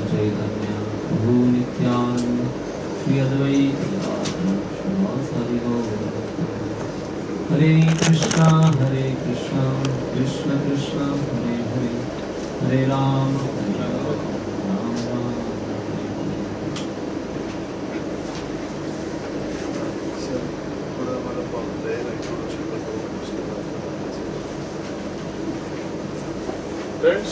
Chaitanya Prabhu Nityananda Shri Advaita Gadadhara Srivasadi Gaura Hare Krishna Krishna Krishna Hare Hare Hare Rama Rama Rama Hare Hare. Friends,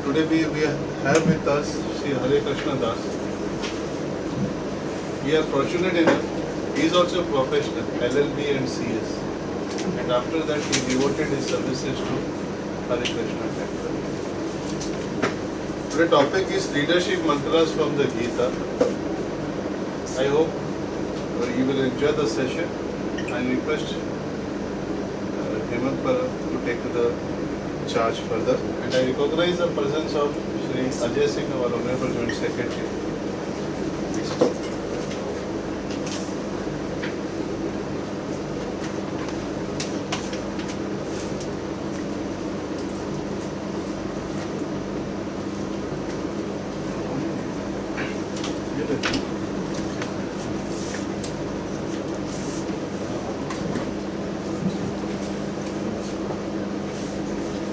today we have with us Sri Hare Krishna Das. We are fortunate enough, he is also a professional, LLB and CS. And after that he devoted his services to Hare Krishna temple. Today's topic is leadership mantras from the Gita. I hope you will enjoy the session and request Hemant to take the charge further. And I recognize the presence of Shri Ajay Singh, our Honorable Joint Secretary.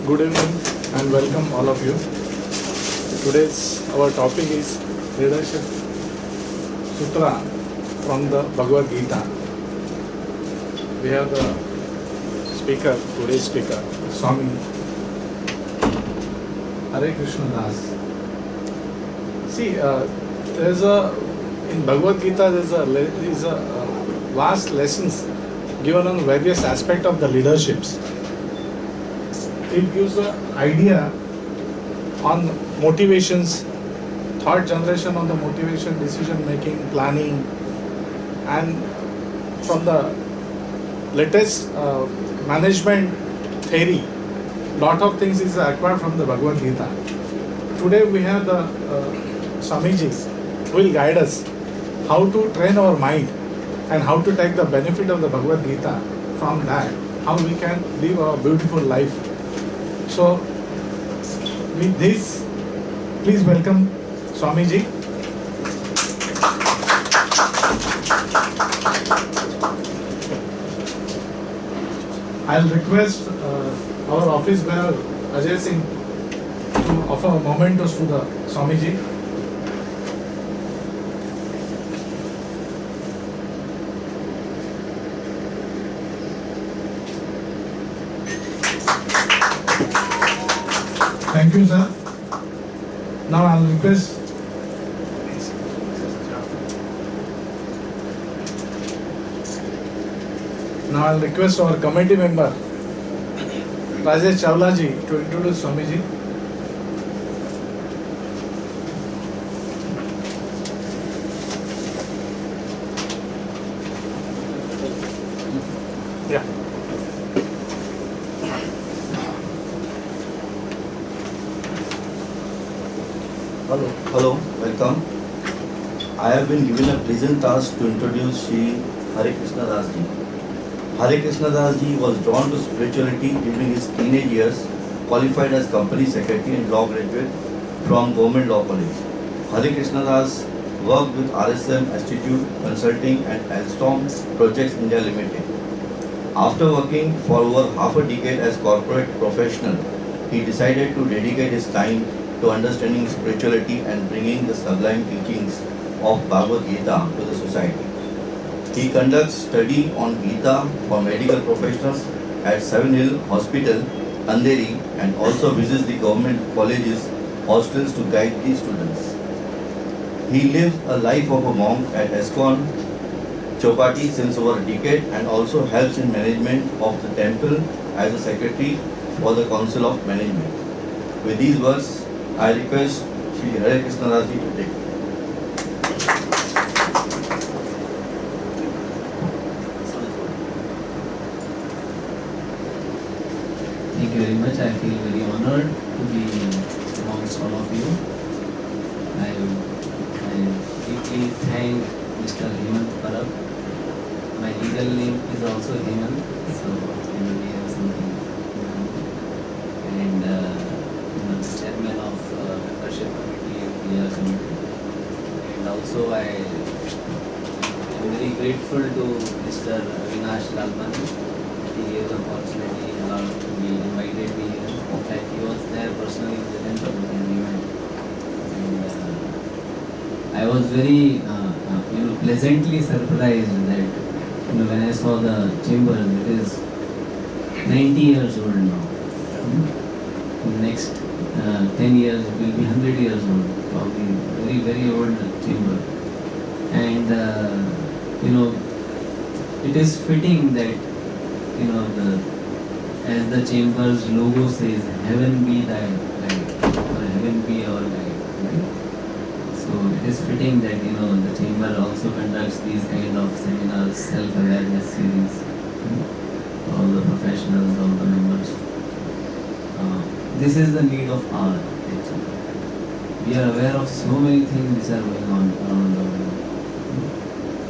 Good evening and welcome all of you. Today's our topic is Leadership Sutra from the Bhagavad Gita. We have the speaker, today's speaker, Swami Hare Krishna Das. See, there's in Bhagavad Gita there's a vast lessons given on various aspects of the leaderships. It gives an idea on motivations, third generation on the motivation, decision making, planning, and from the latest management theory, lot of things is acquired from the Bhagavad Gita. Today we have the Swamiji who will guide us how to train our mind and how to take the benefit of the Bhagavad Gita from that, how we can live a beautiful life. So, with this, please welcome Swamiji. I'll request our office bearer Ajay Singh to offer mementos to the Swamiji. Thank you, sir. Now I'll request our committee member Rajesh Chawla ji to introduce Swamiji. Yeah. Hello, welcome. I have been given a pleasant task to introduce Sri Hare Krishna Das ji. Hare Krishna Das ji was drawn to spirituality during his teenage years, qualified as company secretary and law graduate from Government Law College. Hare Krishna Das worked with RSM Institute Consulting and Alstom Projects India Limited. After working for over half a decade as corporate professional, he decided to dedicate his time to understanding spirituality and bringing the sublime teachings of Bhagavad Gita to the society. He conducts study on Gita for medical professionals at Seven Hill Hospital, Andheri, and also visits the government colleges, hostels to guide the students. He lives a life of a monk at ISKCON Chowpatty since over a decade and also helps in management of the temple as a secretary for the Council of Management. With these words, I request Sri Hare Krishna Das ji to take. Thank you very much. I feel very honored to be amongst all of you. I deeply thank Mr. Hemant Parab. My legal name is also Hemant, so we have something in common. And the chairman of membership committee we are committed. And also I am very grateful to Mr. Avinash Lalmani. He gave the opportunity, allowed to be invited me here. In fact, he was there personally present of the event. And I was very pleasantly surprised that when I saw the chamber, it is 90 years old now. In the next 10 years it will be 100 years old, probably very, very old chamber. And it is fitting that as the chamber's logo says, heaven be thy guide, or heaven be our guide. Right? So it is fitting that the chamber also conducts these kind of seminars, self-awareness series. All the professionals, all the members. This is the need of hour, actually. We are aware of so many things which are going on around the world.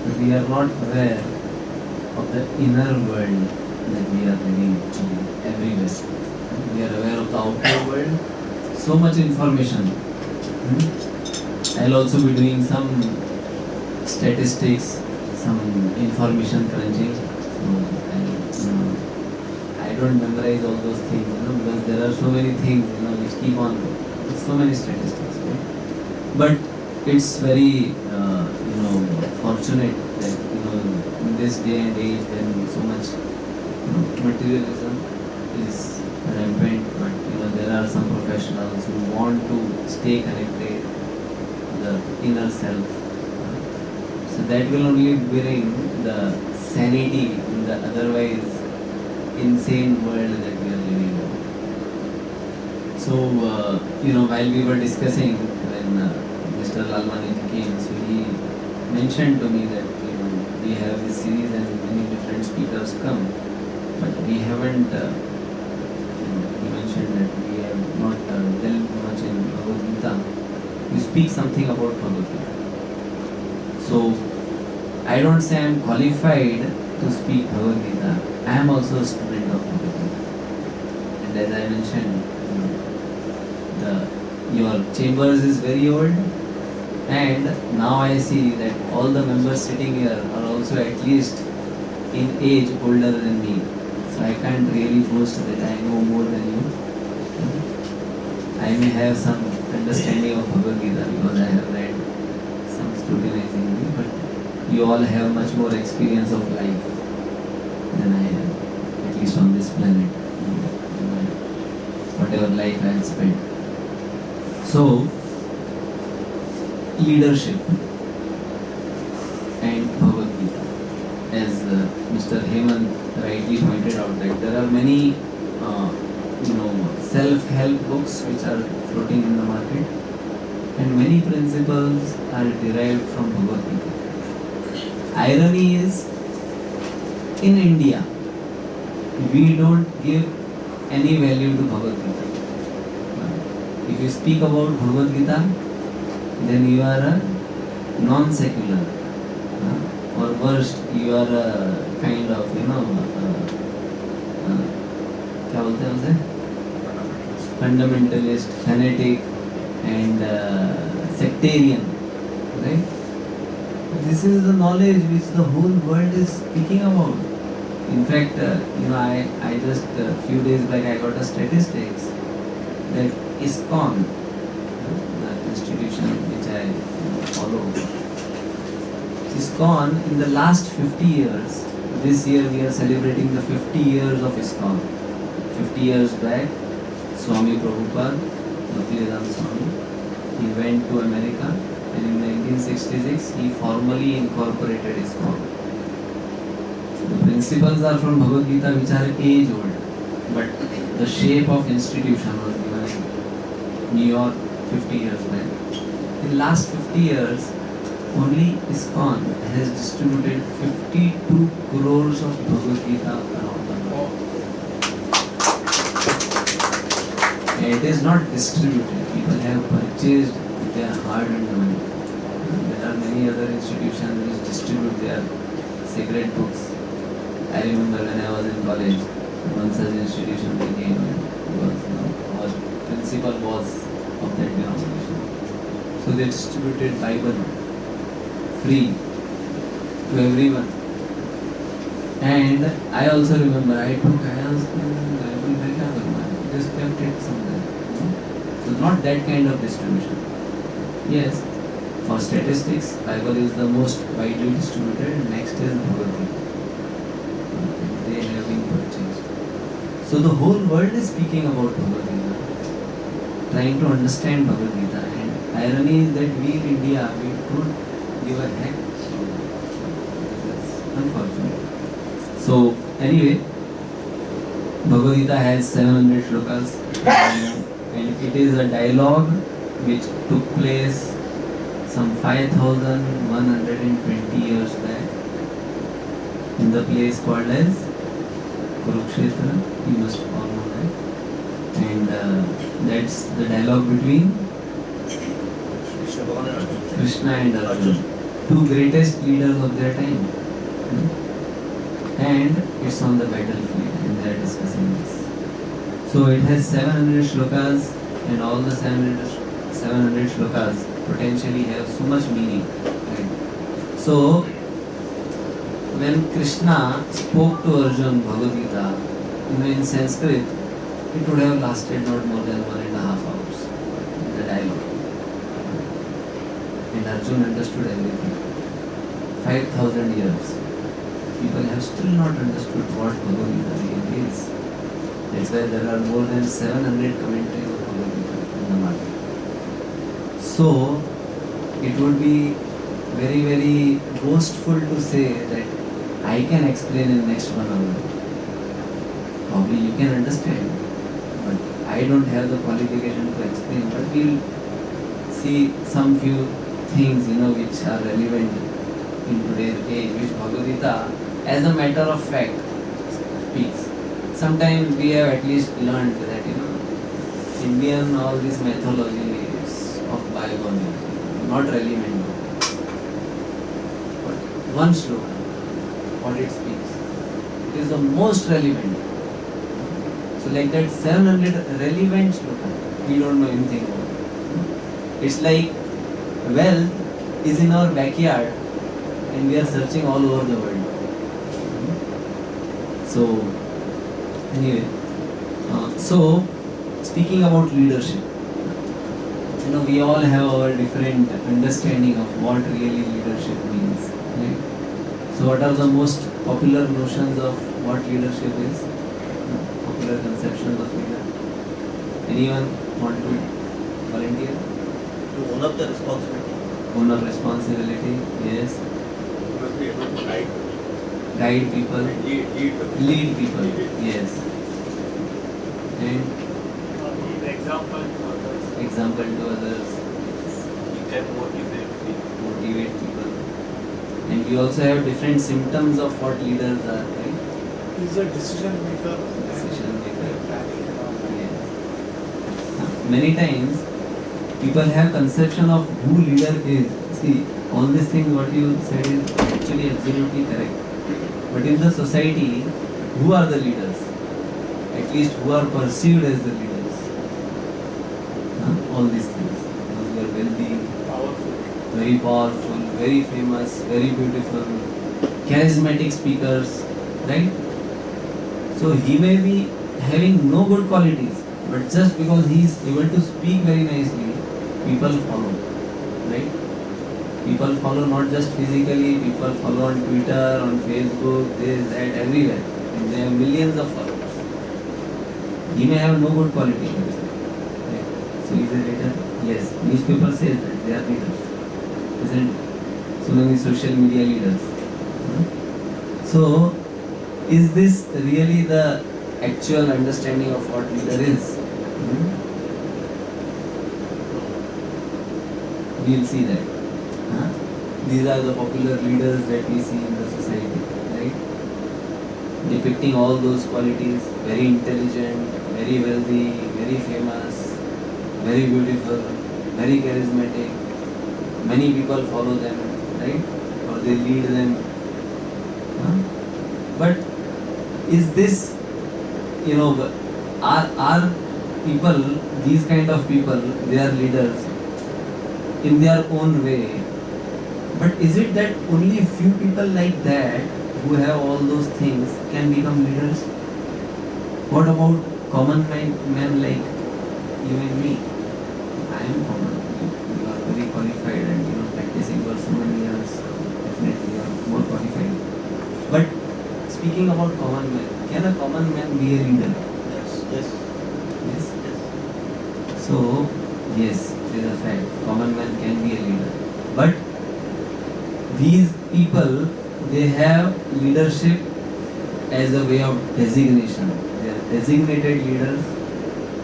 But we are not aware of the inner world that we are living actually everywhere. We are aware of the outer world. So much information. I'll also be doing some statistics, some information crunching. So I don't memorize all those things, because there are so many things, which keep on, so many statistics. Right? But it's very, fortunate that, in this day and age when so much, materialism is rampant, but, there are some professionals who want to stay connected to the inner self. So that will only bring the sanity in the otherwise insane world that we are living in. So, while we were discussing, when Mr. Lalmani came, so he mentioned to me that we have this series and many different speakers come, but we haven't. He mentioned that we have not delved much in Bhagavad Gita. You speak something about Bhagavad Gita. So I don't say I am qualified to speak Bhagavad Gita. I am also a student of Bhagavad Gita. And as I mentioned, your chambers is very old, and now I see that all the members sitting here are also at least in age older than me. So I can't really boast that I know more than you. I may have some understanding of Bhagavad Gita because I have read some scrutinizingly, but you all have much more experience of life than I have, at least on this planet, whatever life I have spent. So, leadership and Bhagavad Gita. As Mr. Hemant rightly pointed out, that there are many self-help books which are floating in the market, and many principles are derived from Bhagavad Gita. Irony is, in India, we don't give any value to Bhagavad Gita. If you speak about Bhagavad Gita, then you are a non-secular, or worst, you are a kind of, क्या बोलते हैं उसे? Fundamentalist, fanatic, and sectarian, right? This is the knowledge which the whole world is speaking about. In fact, I just a few days back I got a statistics that ISKCON, the institution which I follow, ISKCON in the last 50 years, this year we are celebrating the 50 years of ISKCON. 50 years back, Swami Prabhupada, Bhaktivedanta Swami, he went to America, and in 1966 he formally incorporated ISKCON. The principles are from Bhagavad Gita which are age old, but the shape of institution was given in New York 50 years back. In the last 50 years, only ISKCON has distributed 52 crores of Bhagavad Gita around the world. It is not distributed. People have purchased with their hard-earned money. There are many other institutions which distribute their sacred books. I remember when I was in college, one such institution came, because our principal was of that denomination. So they distributed Bible free to everyone. And I also remember I asked Bible where kya karna hai? Just kept it somewhere. So not that kind of distribution. Yes, for statistics, Bible is the most widely distributed. Next is Bhagavad Gita. They have been purchased. So the whole world is speaking about Bhagavad Gita, trying to understand Bhagavad Gita. And irony is that we in India, we don't give a heck. That's unfortunate. So anyway, Bhagavad Gita has 700 shlokas, and it is a dialogue which took place some 5,120 years back in the place called as Kurukshetra. You must all know that. And that's the dialogue between Krishna and Arjuna, two greatest leaders of their time. And it's on the battlefield and they are discussing this. So it has 700 shlokas, and all the 700 shlokas potentially have so much meaning. Right? So when Krishna spoke to Arjuna Bhagavad Gita, in Sanskrit, it would have lasted not more than 1.5 hours, the dialogue. And Arjuna understood everything. 5,000 years. People have still not understood what Bhagavad Gita really is. That's why there are more than 700 commentaries of Bhagavad Gita in the market. So, it would be very, very boastful to say that I can explain in next 1 hour. Probably you can understand, but I don't have the qualification to explain. But we'll see some few things, which are relevant in today's age, which Bhagavad Gita, as a matter of fact, speaks. Sometimes we have at least learned that, Indian, all this mythology is of bygone, not relevant. But one sloka, what it speaks, it is the most relevant. So like that 700 relevant sloka, we don't know anything about. It's like wealth is in our backyard and we are searching all over the world. So anyway, so speaking about leadership, we all have our different understanding of what really leadership means, right? So what are the most popular notions of what leadership is? Popular conceptions of leader? Anyone want to volunteer? To own up the responsibility. Own up responsibility, yes. You must be able to Guide people. Lead people, yes. And example to others. You can motivate people. And we also have different symptoms of what leaders are, right? He's a decision maker. Decision maker. Planning and all that. Yes. Many times people have conception of who leader is. See, all these things what you said is actually absolutely correct. But in the society, who are the leaders? At least who are perceived as the leaders? All these things. Those who are wealthy, very powerful, very famous, very beautiful, charismatic speakers, right? So he may be having no good qualities, but just because he is able to speak very nicely, people follow, right? People follow not just physically, people follow on Twitter, on Facebook, this, that, everywhere. And they have millions of followers. He may have no good quality. Right? So is a leader? Yes. Newspaper says that they are leaders. Isn't it? So many social media leaders. So, is this really the actual understanding of what leader is? We'll see that. These are the popular leaders that we see in the society, right? Depicting all those qualities, very intelligent, very wealthy, very famous, very beautiful, very charismatic. Many people follow them, right? Or they lead them. But is this, are people, these kind of people, they are leaders, in their own way. But is it that only few people like that who have all those things can become leaders? What about common men like you and me? I am common. You are very qualified and practicing for so many years. Definitely you are more qualified. But speaking about common men, can a common man be a leader? Yes. Yes. So yes, it is a fact. Common man can be a leader. But these people, they have leadership as a way of designation. They are designated leaders,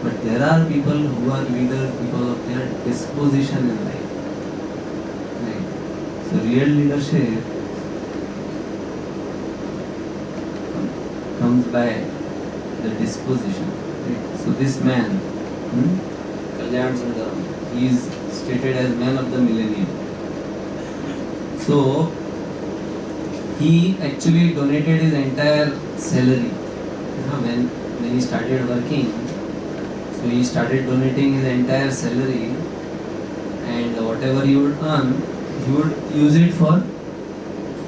but there are people who are leaders because of their disposition in life. Right? So real leadership comes by the disposition. Right? So this man, Kalyan Sundaram, he is stated as man of the millennium. So he actually donated his entire salary when he started working. So he started donating his entire salary, and whatever he would earn, he would use it for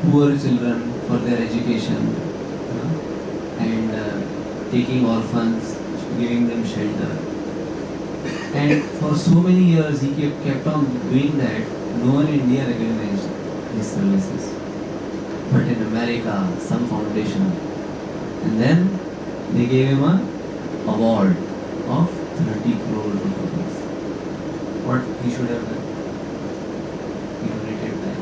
poor children, for their education, and taking orphans, giving them shelter. And for so many years he kept on doing that. No one in India recognized his services. But in America, some foundation, and then they gave him a award of 30 crores of rupees. What he should have done? He donated that.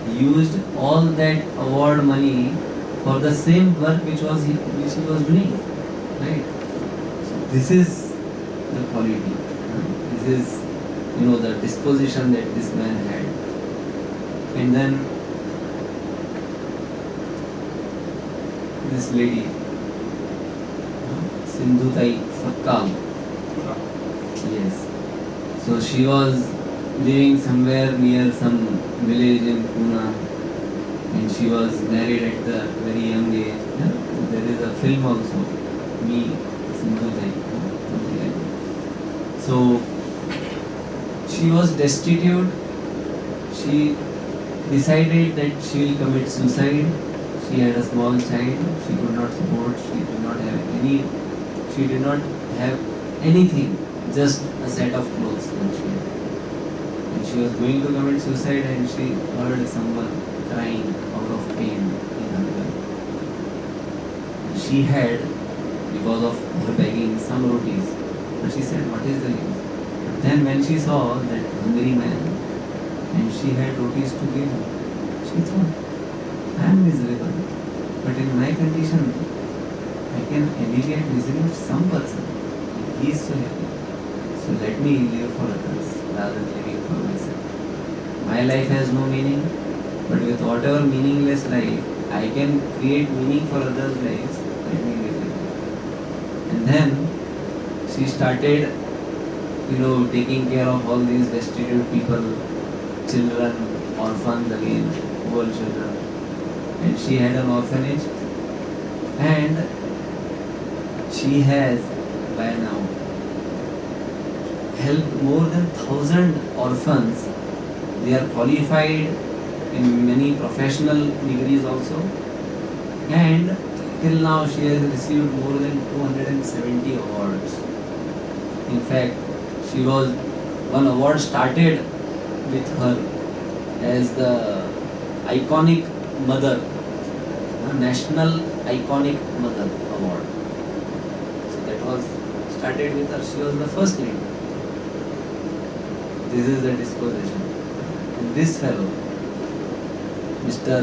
He used all that award money for the same work which he was doing. Right? So this is the quality. This is the disposition that this man had. And then this lady, Sindhutai Sakkal. Yes. So she was living somewhere near some village in Pune, and she was married at the very young age. Yeah? There is a film also, Me, Sindhutai. So she was destitute. She decided that she will commit suicide. She had a small child. She could not support. She did not have anything. Just a set of clothes that she had. And she was going to commit suicide, and she heard someone crying out of pain in her life. She had, because of her begging, some rotis. But she said, what is the use? But then when she saw that hungry man, and she had rotis to give him, she thought, I am miserable, but in my condition, I can alleviate misery of some person. He is so happy. So let me live for others rather than living for myself. My life has no meaning, but with whatever meaningless life, I can create meaning for others' lives. Let me live it. And then she started, taking care of all these destitute people, children, orphans again, poor children. And she had an orphanage, and she has by now helped more than 1,000 orphans. They are qualified in many professional degrees also, and till now she has received more than 270 awards. In fact, one award started with her as the iconic mother, National Iconic Mother Award. So that was started with her. She was the first lady. This is the disposition. And this fellow, Mr.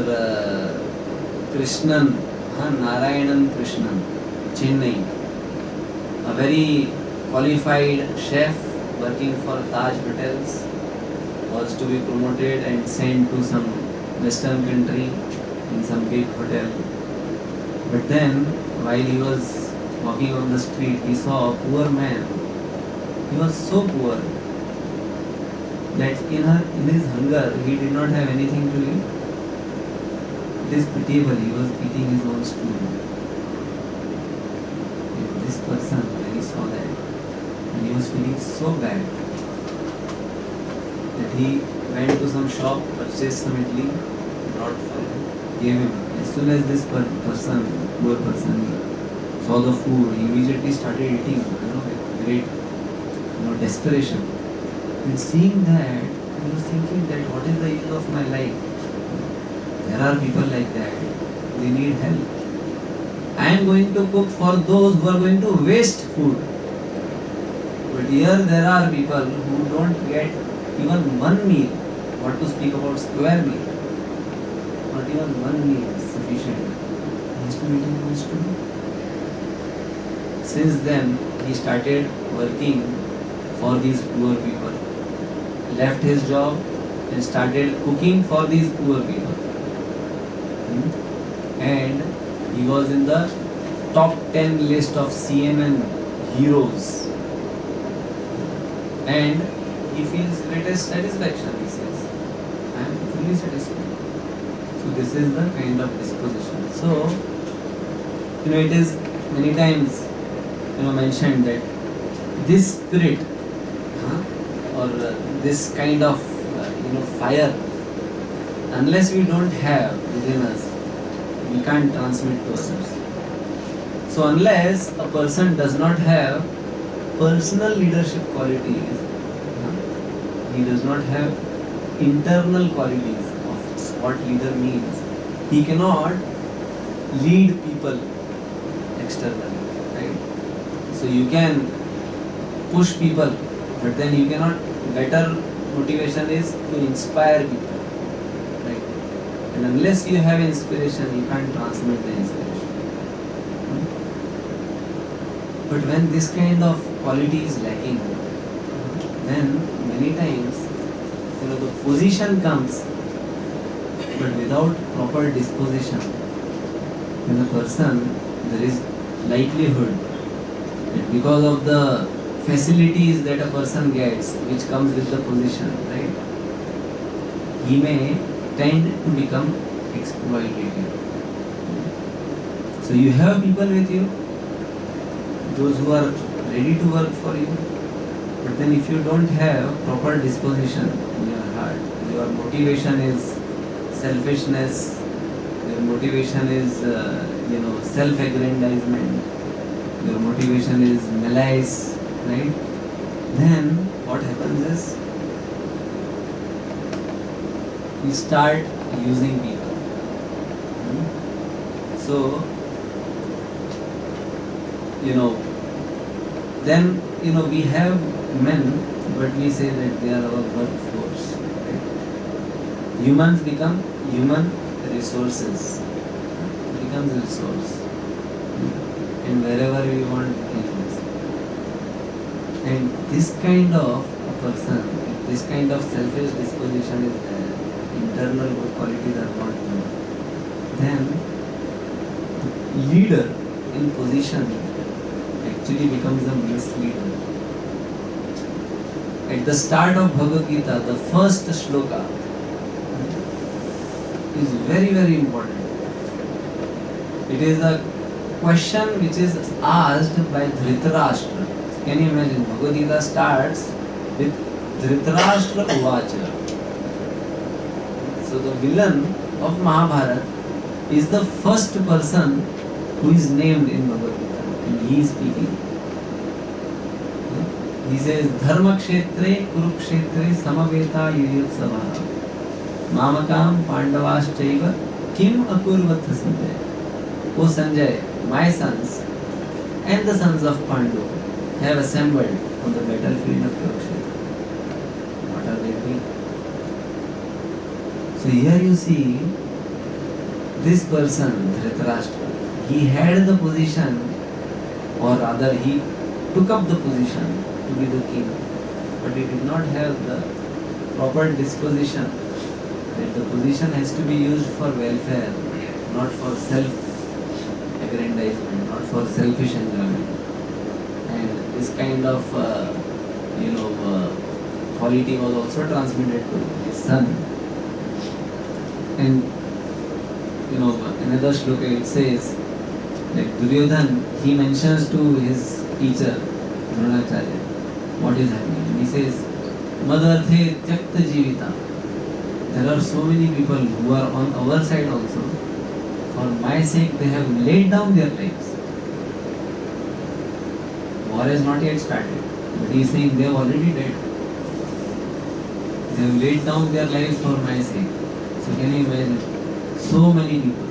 Krishnan, Narayanan Krishnan, Chennai, a very qualified chef working for Taj Hotels, was to be promoted and sent to some western country in some big hotel. But then, while he was walking on the street, he saw a poor man. He was so poor that in his hunger, he did not have anything to eat. It is pitiable, he was eating his own stool. And this person, when he saw that, and he was feeling so bad, that he went to some shop, purchased some idli, brought for him, gave him. As soon as this person, poor person, saw the food, he immediately started eating, with great, desperation. And seeing that, he was thinking that what is the use of my life? There are people like that. They need help. I am going to cook for those who are going to waste food. But here there are people who don't get even one meal. What to speak about square meal? Not even one meal is sufficient. He has to eat in those two. Since then, he started working for these poor people. Left his job and started cooking for these poor people. And he was in the top 10 list of CNN heroes. And he feels greatest satisfaction, he says. I am fully satisfied. So this is the kind of disposition. So, it is many times, mentioned that this spirit, or this kind of, fire, unless we don't have within us, we can't transmit to others. So unless a person does not have personal leadership qualities, he does not have internal qualities of what leader means, he cannot lead people externally, right? So you can push people, but then you cannot, better motivation is to inspire people, right? And unless you have inspiration, you can't transmit the inspiration. But when this kind of quality is lacking, then many times, the position comes, but without proper disposition, in the person, there is likelihood that because of the facilities that a person gets, which comes with the position, right, he may tend to become exploitative. So you have people with you, those who are ready to work for you, but then if you don't have proper disposition in your heart, your motivation is selfishness, your motivation is self-aggrandizement, your motivation is malice, right? Then what happens is you start using people. So then we have men, but we say that they are our workforce, right? Humans become human resources, becomes a resource, and wherever we want we can use. And this kind of a person, if this kind of selfish disposition is there, internal good qualities are not there, then leader in position actually becomes a misleader. At the start of Bhagavad Gita, the first shloka is very, very important. It is a question which is asked by Dhritarashtra. Can you imagine? Bhagavad Gita starts with Dhritarashtra Uvacha. So the villain of Mahabharata is the first person who is named in Bhagavad Gita, and he is speaking. He says, Dharma Kshetre Kurukshetre Samaveta Yuyutsava Mamakam Pandavaschaiva Kim Akurvatha Sanjay. O Sanjay, my sons and the sons of Pandu have assembled on the battlefield of Kurukshetra. What are they doing? So here you see this person, Dhritarashtra, he had the position, or rather he took up the position to be the king, but he did not have the proper disposition that the position has to be used for welfare, not for self-aggrandizement, not for selfish enjoyment. And this kind of quality was also transmitted to his son. And another shloka, it says, like Duryodhan, he mentions to his teacher Dronacharya what is happening. And he says, Madarthe Tyakta Jivita. There are so many people who are on our side also. For my sake, they have laid down their lives. War has not yet started, but he is saying they have already dead. They have laid down their lives for my sake. So can you imagine? So many people.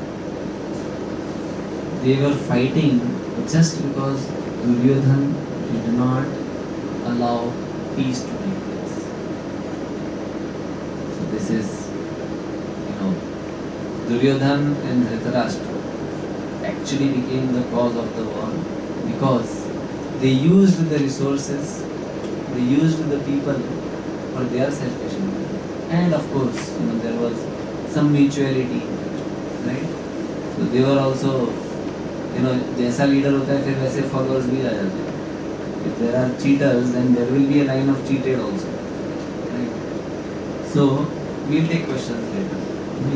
They were fighting just because Duryodhan did not allow peace to take place. So this is, Duryodhan and Dhritarashtra actually became the cause of the war because they used the resources, they used the people for their selfish interest. And of course, there was some mutuality, right? So they were also, जैसा leader होता है फिर वैसे followers भी आ जाते हैं. If there are cheaters, then there will be a line of cheated also, right? So we'll take questions later.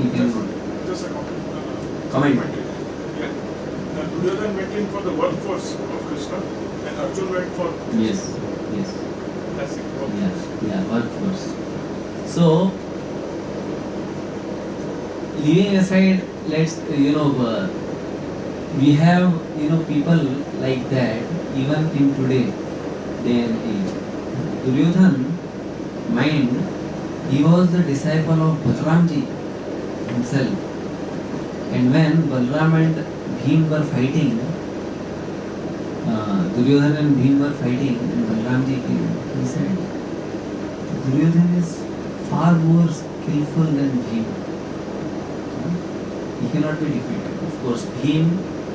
You can Just a comment. Yeah. Duryodhan went in for the workforce of Krishna and Arjun went for Yes. classic workforce. Yeah, workforce. So, leaving aside, let's, we have, people like that even in today, day and age. Duryodhan, mind, he was the disciple of Balramji himself. And when Balram and Bhim were fighting, Duryodhan and Bhim were fighting, and Balramji came, he said, Duryodhan is far more skillful than Bhim. He cannot be defeated. Of course, Bhim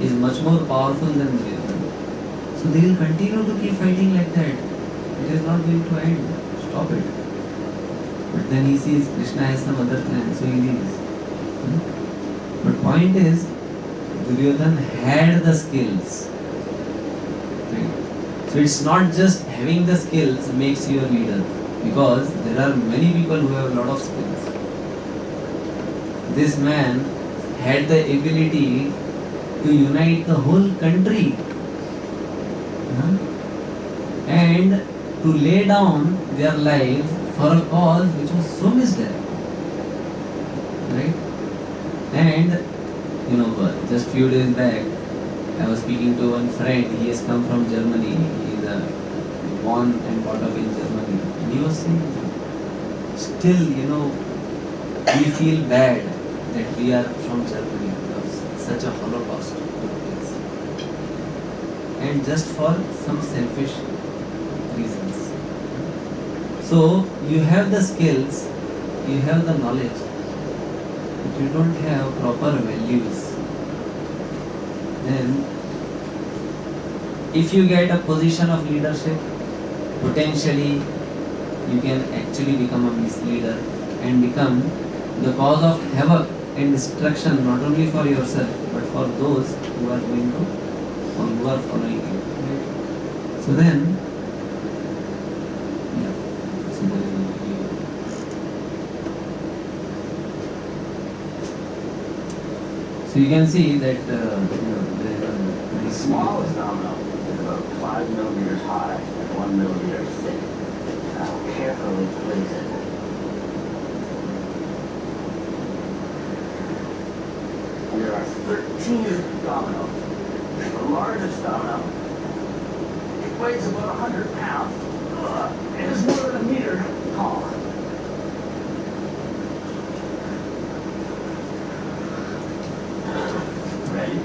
is much more powerful than Duryodhan. So they will continue to keep fighting like that. It is not going to end. Stop it. But then he sees Krishna has some other plan, so he leaves. But point is, Duryodhan had the skills. Right? So it's not just having the skills makes you a leader, because there are many people who have a lot of skills. This man had the ability to unite the whole country and to lay down their lives for a cause which was so misguided. Right? And just few days back, I was speaking to one friend. He has come from Germany. He is born and brought up in Germany. And he was saying, still, we feel bad that we are from Germany because such a Holocaust took place. And just for some selfish reasons. So, you have the skills, you have the knowledge, but you don't have proper values. Then, if you get a position of leadership, potentially you can actually become a misleader and become the cause of havoc and destruction, not only for yourself but for those who are going to or who are following you. Right? So then, so there is a video. So you can see that there are The smallest domino is about 5 millimeters high and 1 millimeter thick. Now carefully place it. There are 13 dominoes. The largest domino, it weighs about 100 pounds. It is more than a meter tall. Ready?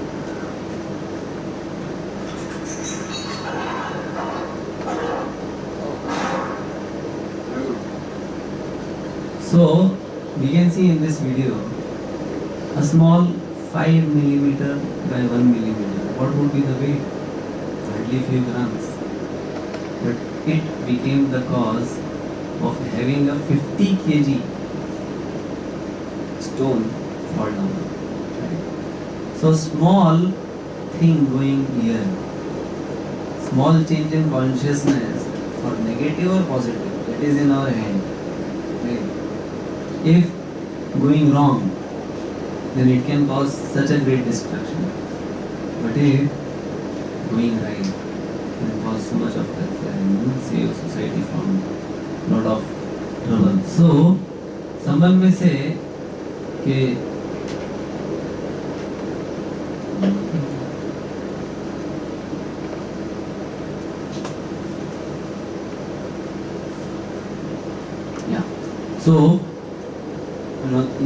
So we can see in this video a small 5 millimeter by 1 millimeter. What would be the weight? Hardly few grams. But it became the cause of having a 50 kg stone fall down. Right? So small thing going here, small change in consciousness for negative or positive, that is in our hand. Right? If going wrong, then it can cause such a great destruction. But if going right, it can cause so much of welfare and save society from lot of trouble. So someone may say कि yeah. So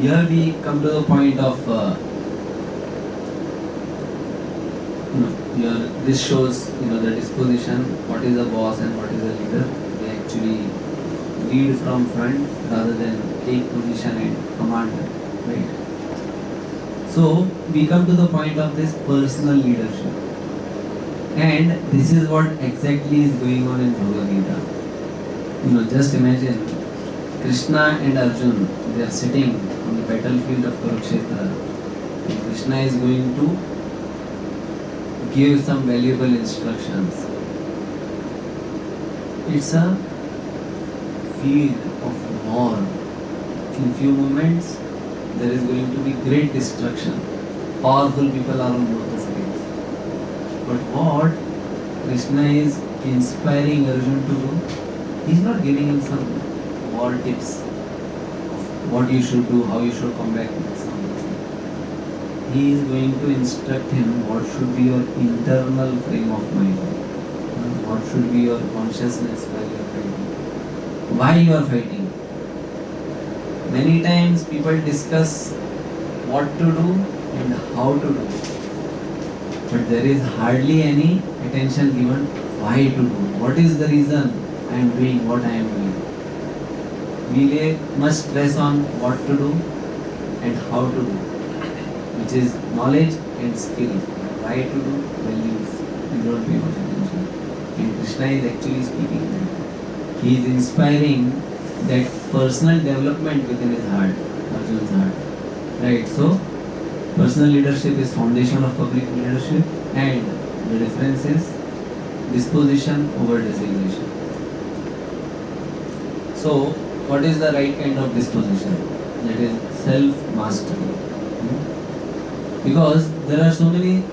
here we come to the point of here this shows the disposition. What is a boss and what is a leader? They actually lead from front rather than take position and command, right? So we come to the point of this personal leadership, and this is what exactly is going on in Bhagavad Gita. Just imagine Krishna and Arjun, they are sitting on the battlefield of Kurukshetra, and Krishna is going to give some valuable instructions. It's a field of war. In few moments, there is going to be great destruction. Powerful people are on both the sides. But what Krishna is inspiring Arjun to do, he is not giving him some war tips of what you should do, how you should come back with something. He is going to instruct him what should be your internal frame of mind, what should be your consciousness while you are fighting, why you are fighting. Many times people discuss what to do and how to do, but there is hardly any attention given why to do. What is the reason I am doing what I am doing? We lay much stress on what to do and how to do, which is knowledge and skill. Why to do, values, we don't pay much attention. And Krishna is actually speaking that. He is inspiring that personal development within his heart, Arjun's heart. Right? So, personal leadership is foundation of public leadership, and the difference is disposition over designation. So, what is the right kind of disposition? That is self-mastery. Because there are so many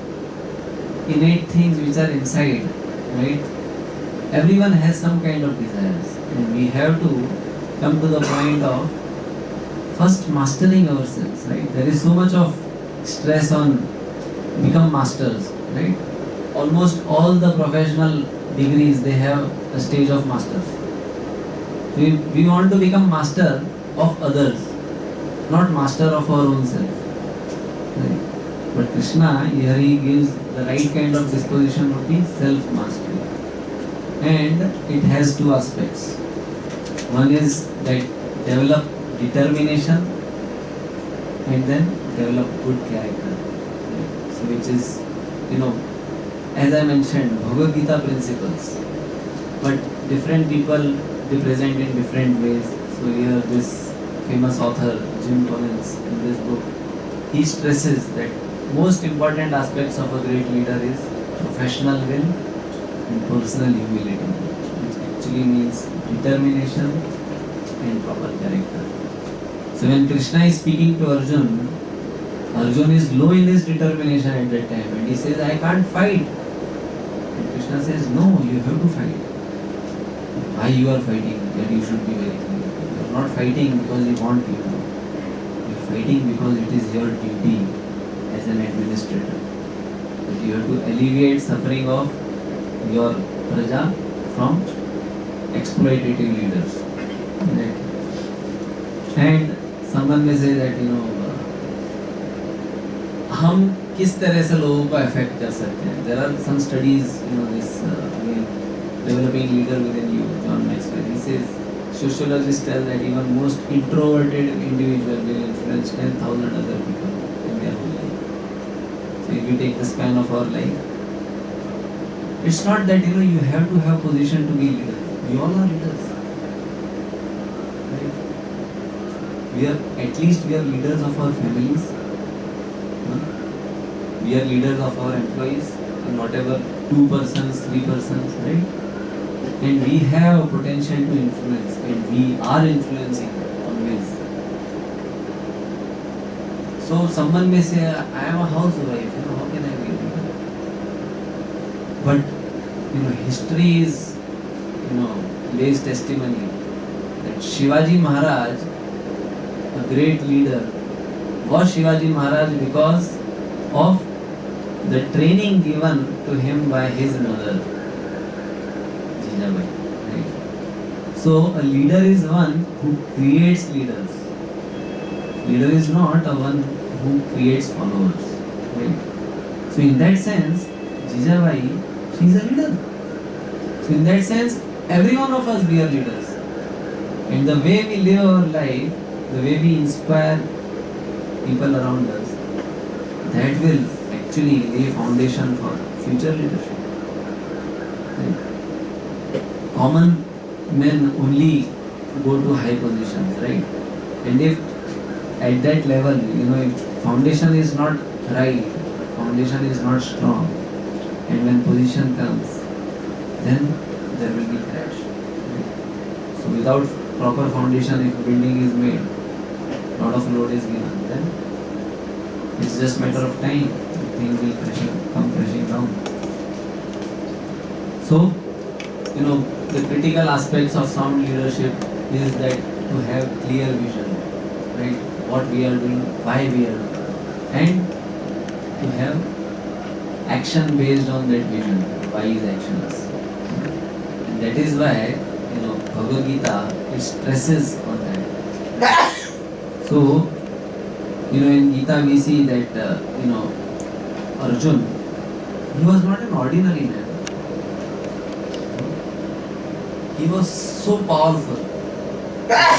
innate things which are inside, right? Everyone has some kind of desires, and we have to come to the point of first mastering ourselves, right? There is so much of stress on become masters, right? Almost all the professional degrees, they have a stage of masters. We want to become master of others, not master of our own self, right? But Krishna, here he gives the right kind of disposition would be self-mastery. And it has two aspects. One is that develop determination and then develop good character. So which is, as I mentioned, Bhagavad Gita principles. But different people, they present in different ways. So here this famous author, Jim Collins, in this book, he stresses that most important aspects of a great leader is professional will and personal humility, which actually means determination and proper character. So when Krishna is speaking to Arjun, Arjun is low in his determination at that time, and he says, I can't fight. And Krishna says, no, you have to fight. Why you are fighting? That you should be very clear. You are not fighting because you want to. You are fighting because it is your duty as an administrator. That you have to alleviate suffering of your praja from exploitative leaders. Right? And someone may say that हम किस तरह से लोगों को affect कर सकते हैं? There are some studies, this developing leader within you, John Maxwell. He says sociologists tell that even most introverted individual will influence 10,000 other people in their whole life. So if you take the span of our life, it's not that you have to have position to be leader. We all are leaders. Right? We are leaders of our families. We are leaders of our employees, and whatever 2 persons, 3 persons, right? And we have a potential to influence, and we are influencing always. So someone may say, I am a housewife, how can I be a leader? But history is lays testimony that Shivaji Maharaj, a great leader, was Shivaji Maharaj because of the training given to him by his mother, Jijabai. Right? So a leader is one who creates leaders. Leader is not a one who creates followers. Right? So in that sense, Jijabai, she is a leader. So in that sense, every one of us, we are leaders. And the way we live our life, the way we inspire people around us, that will actually lay foundation for future leadership. Right? Common men only go to high positions, right? And if at that level, if foundation is not right, foundation is not strong, and when position comes, then there will be crash. Right? So without proper foundation, if building is made, lot of load is given, then it's just matter of time, things will come crashing down. So, the critical aspects of sound leadership is that to have clear vision, right? What we are doing, why we are doing, and to have action based on that vision, wise actions. And that is why, Bhagavad Gita, it stresses on that. So, in Gita we see that, Arjun, he was not an ordinary man. He was so powerful.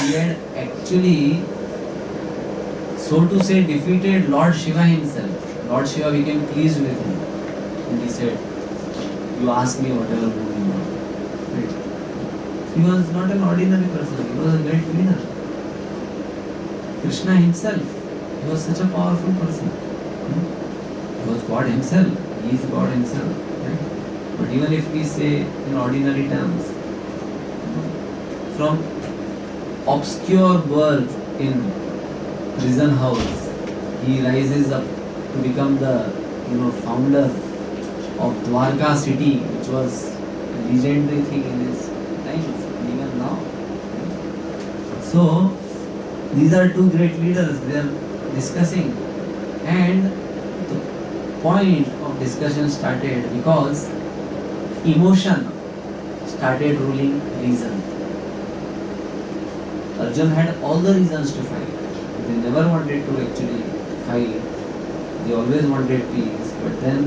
He had actually, so to say, defeated Lord Shiva himself. Lord Shiva became pleased with him. And he said, you ask me whatever you want. Right? He was not an ordinary person. He was a great leader. Krishna himself, he was such a powerful person. He was God himself. He is God himself. Right? But even if we say in ordinary terms, from obscure birth in prison house, he rises up to become the founder of Dwarka city, which was a legendary thing in his times, and even now. So these are two great leaders. They are discussing, and the point of discussion started because emotion started ruling reason. Arjun had all the reasons to fight. They never wanted to actually fight. They always wanted peace. But then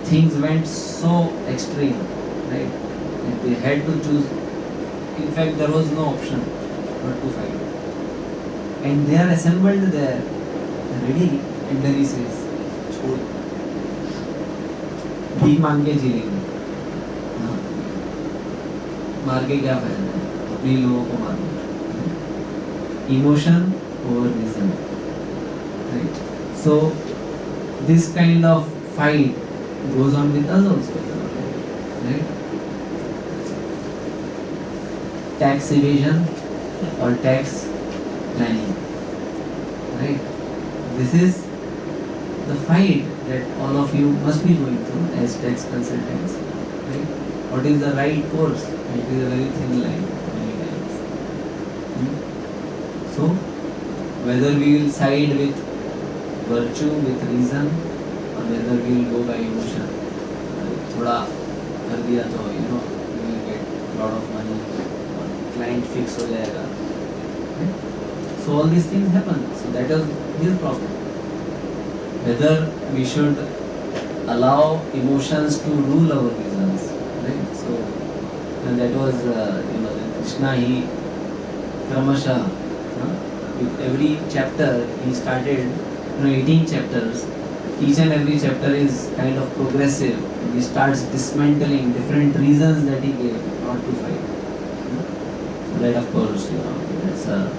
things went so extreme, right? And they had to choose. In fact, there was no option but to fight. And they are assembled there, ready, and then he says, "Chhod. भीख मांग के जी लेंगे, मार के क्या फायदा है? अपने लोगों को मारना." Emotion over reason. Right? So this kind of fight goes on with us also. Right? Tax evasion or tax planning. Right? This is the fight that all of you must be going through as tax consultants. Right? What is the right course? It is a very thin line many times. So, whether we will side with virtue, with reason, or whether we will go by emotion. थोड़ा कर दिया तो we will get lot of money, or client fix हो जाएगा. So all these things happen. So that is his problem. Whether we should allow emotions to rule our reasons, right? So, and that was Krishna. He Kramasha. With every chapter, he started 18 chapters. Each and every chapter is kind of progressive. He starts dismantling different reasons that he gave not to fight. So that, of course, that's a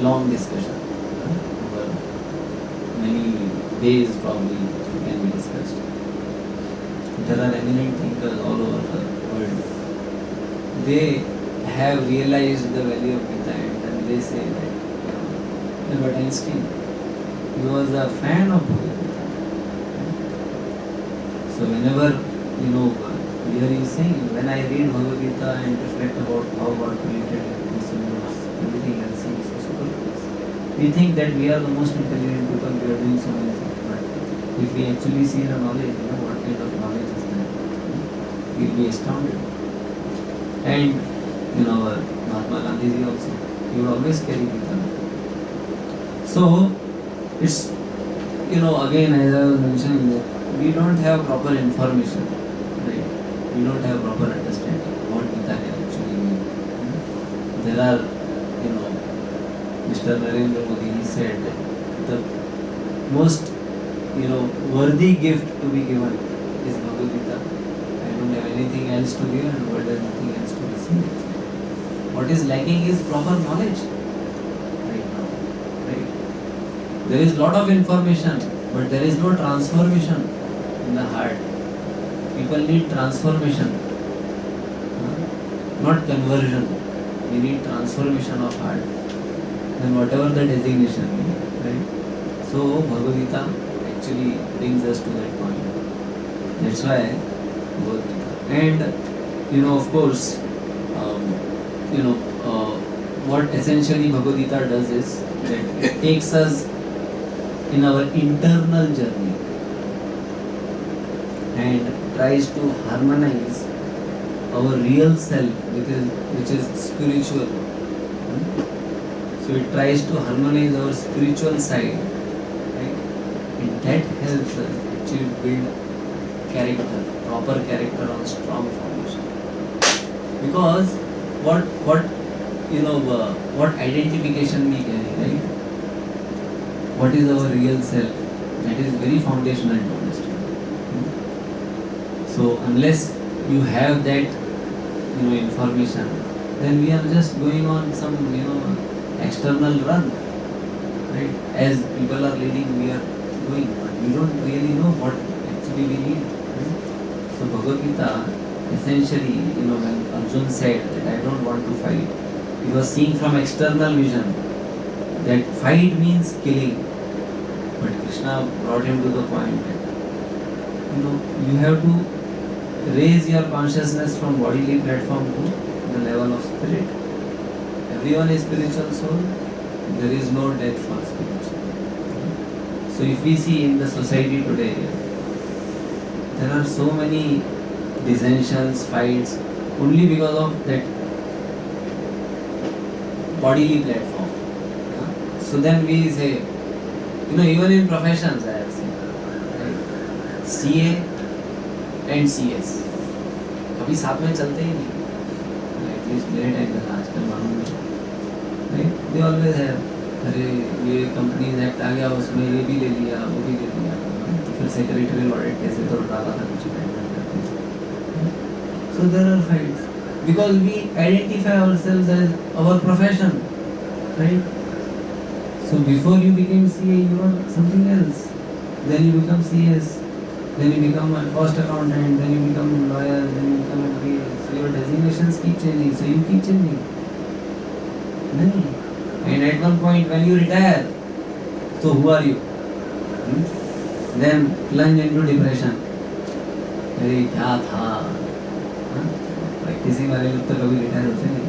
long discussion. Over many days, probably, can be discussed. There are eminent thinkers all over the world. They have realized the value of Gita, and they say that Albert Einstein, he was a fan of Bhagavad Gita. So whenever here he is saying, when I read Bhagavad Gita and reflect about how God created this universe, everything else seems so superfluous. We think that we are the most intelligent people, we are doing so many things, but if we actually see the knowledge, what kind of knowledge is that? We will be astounded. And Mahatma Gandhi ji also, he would always carry Gita. So it's, again, as I was mentioning, that we don't have proper information, right? We don't have proper understanding what Gita can actually mean. There are, Mr. Narendra Modi, he said that the most, worthy gift to be given is Bhagavad Gita. I don't have anything else to give and world has nothing else to receive. What is lacking is proper knowledge right now, right? There is lot of information, but there is no transformation in the heart. People need transformation, not conversion. We need transformation of heart. And whatever the designation, right? So Bhagavad Gita actually brings us to that point. That's why Bhagavad Gita. And of course, what essentially Bhagavad Gita does is that it takes us in our internal journey and tries to harmonize our real self, which is spiritual. So it tries to harmonize our spiritual side, right? And that helps us actually build character, proper character on strong foundation. Because what identification we carry, right? What is our real self? That is very foundational to understand. So unless you have that information, then we are just going on some external run, right? As people are leading, we are going, but we don't really know what actually we need. Right? So Bhagavad Gita essentially, when Arjun said that I don't want to fight, he was seeing from external vision that fight means killing. But Krishna brought him to the point that you have to raise your consciousness from bodily platform to the level of spirit. Everyone is spiritual soul. There is no death for spiritual. So if we see in the society today, there are so many dissensions, fights, only because of that bodily platform. So then we say, even in professions I have seen, right? CA and CS कभी साथ में चलते ही नहीं, at least मेरे time में आजकल मालूम नहीं, right? They always have, अरे ये कंपनीज एक्ट आ गया, उसमें ये भी ले लिया, वो भी ले लिया, तो फिर सेक्रेटरियल ऑडिट कैसे तो डाला था कुछ टाइम में. So there are fights because we identify ourselves as our profession, right? So before you became CA, you were something else. Then you become CS. Then you become a cost accountant. Then you become a lawyer. Then you become a PA. So your designations keep changing. So you keep changing. And at one point when you retire, so who are you? Then plunge into depression. अरे क्या था? Practicing वाले लोग तो कभी retire होते नहीं.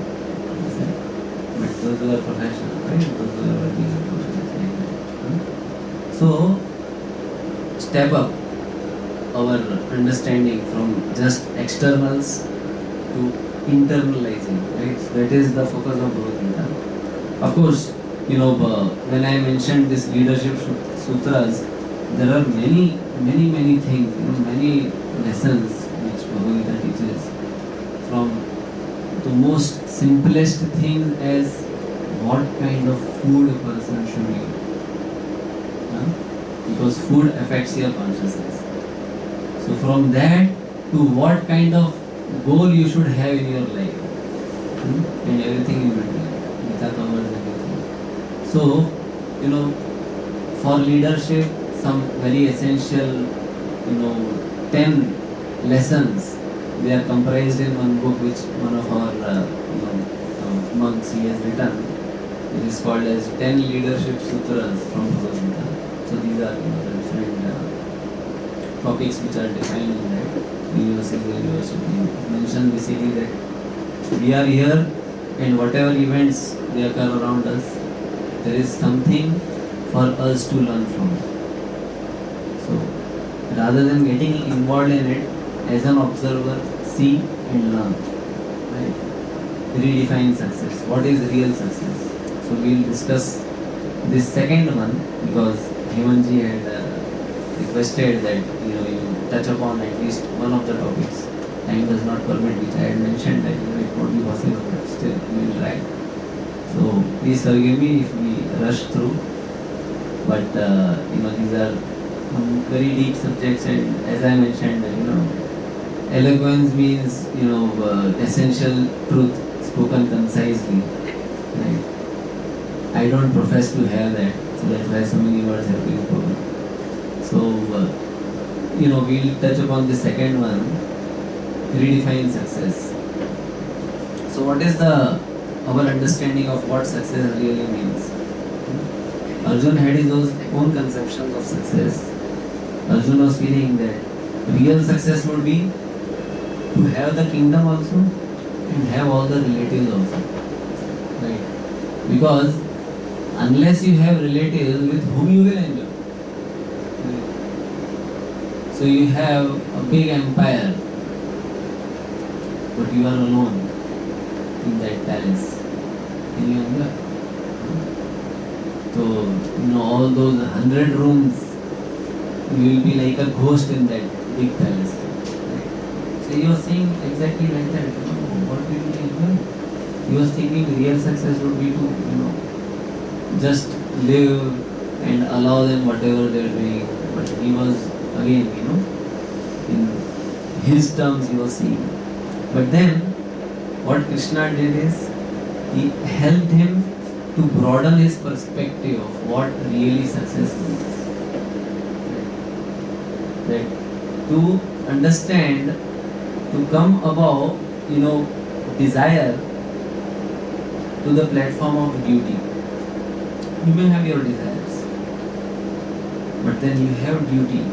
But those who are professional, right? Those who are working as professionals. So step up our understanding from just externals to internalizing, right? So that is the focus of Bhagavad Gita. Of course, when I mentioned this leadership sutras, there are many things, many lessons which Bhagavad Gita teaches, from the most simplest thing as what kind of food a person should eat. Because food affects your consciousness. So from that to what kind of goal you should have in your life, and everything in between. Gita covers everything. So, for leadership, some very essential, 10 lessons, they are comprised in one book which one of our monks he has written. It is called as 10 Leadership Sutras from Bhagavad Gita. So these are the different topics which are defined in that universes where you are studying. It mentions basically that we are here and whatever events they occur around us, there is something for us to learn from. So rather than getting involved in it, as an observer, see and learn. Right? Redefine success. What is real success? So we will discuss this second one because Hemanji had requested that you touch upon at least one of the topics. Time does not permit, which I had mentioned that it won't be possible, but still we will try. So please forgive me if we rush through, but these are very deep subjects, and as I mentioned, eloquence means essential truth spoken concisely. Right? I don't profess to have that, so that's why so many words have been spoken. So we'll touch upon the second one, redefine success. So what is our understanding of what success really means? Arjun had his own conceptions of success. Arjun was feeling that real success would be to have the kingdom also and have all the relatives also. Right? Because unless you have relatives with whom you will enjoy. Right? So you have a big empire, but you are alone in that palace. Can you enjoy? So, all those 100 rooms, you will be like a ghost in that big palace. Right? So you are saying exactly like that. What will you enjoy? You are thinking real success would be to, just live and allow them whatever they are doing. But he was, again, in his terms he was seeing. But then, what Krishna did is, he helped him to broaden his perspective of what really success means. That to understand, to come above, desire to the platform of duty. You may have your desires, but then you have duty.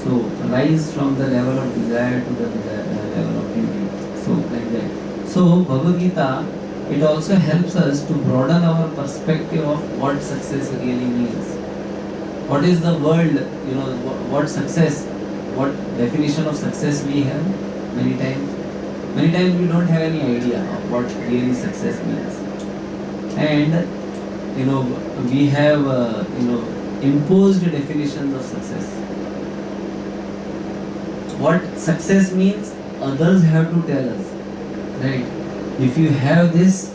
So rise from the level of desire to the level of duty. So like that. So Bhagavad Gita, it also helps us to broaden our perspective of what success really means. What is the world, what success, what definition of success we have many times. Many times we don't have any idea of what really success means. And, we have, imposed definitions of success. What success means, others have to tell us. Right? If you have this,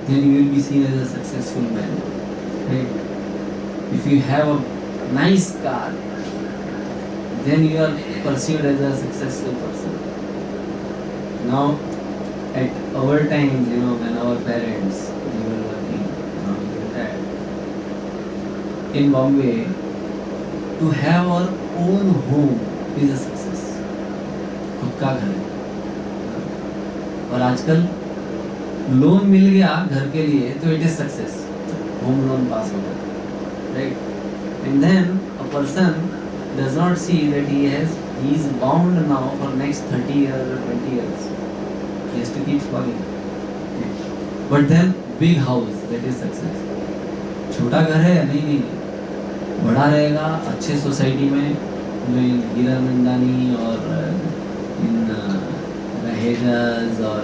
then you will be seen as a successful man. Right? If you have a nice car, then you are perceived as a successful person. Now, at our times, when our parents, they were working, that in Bombay, to have our own home is a success. खुद का घर है. और आजकल loan मिल गया घर के लिए तो it is success. Home loan pass हो गया. Right? And then a person does not see that he is bound now for next 30 years or 20 years. He has to keep scoring. But then big house, that is success. छोटा घर है नहीं, बड़ा रहेगा अच्छे society में, इन हीरा मंडानी और इन Rahejas or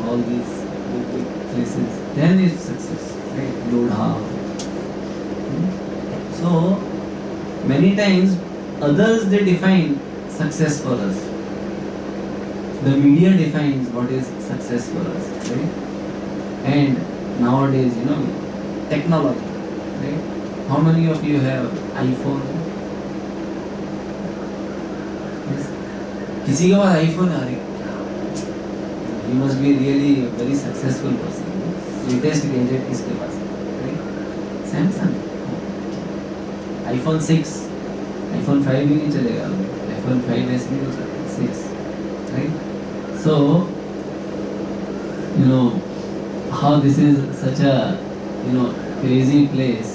all these big places. Then it's success. Right? Lodha. So many times others they define success for us. The media defines what is success for us, right? And nowadays, technology, right? How many of you have iPhone? Yes. किसी के पास iPhone है? अरे he must be really a very successful person. Latest gadget किसके पास है? Right? Samsung. iPhone 6, iPhone 5 भी नहीं चलेगा, iPhone 5S भी नहीं चलेगा, 6, right? So, how this is such a, crazy place.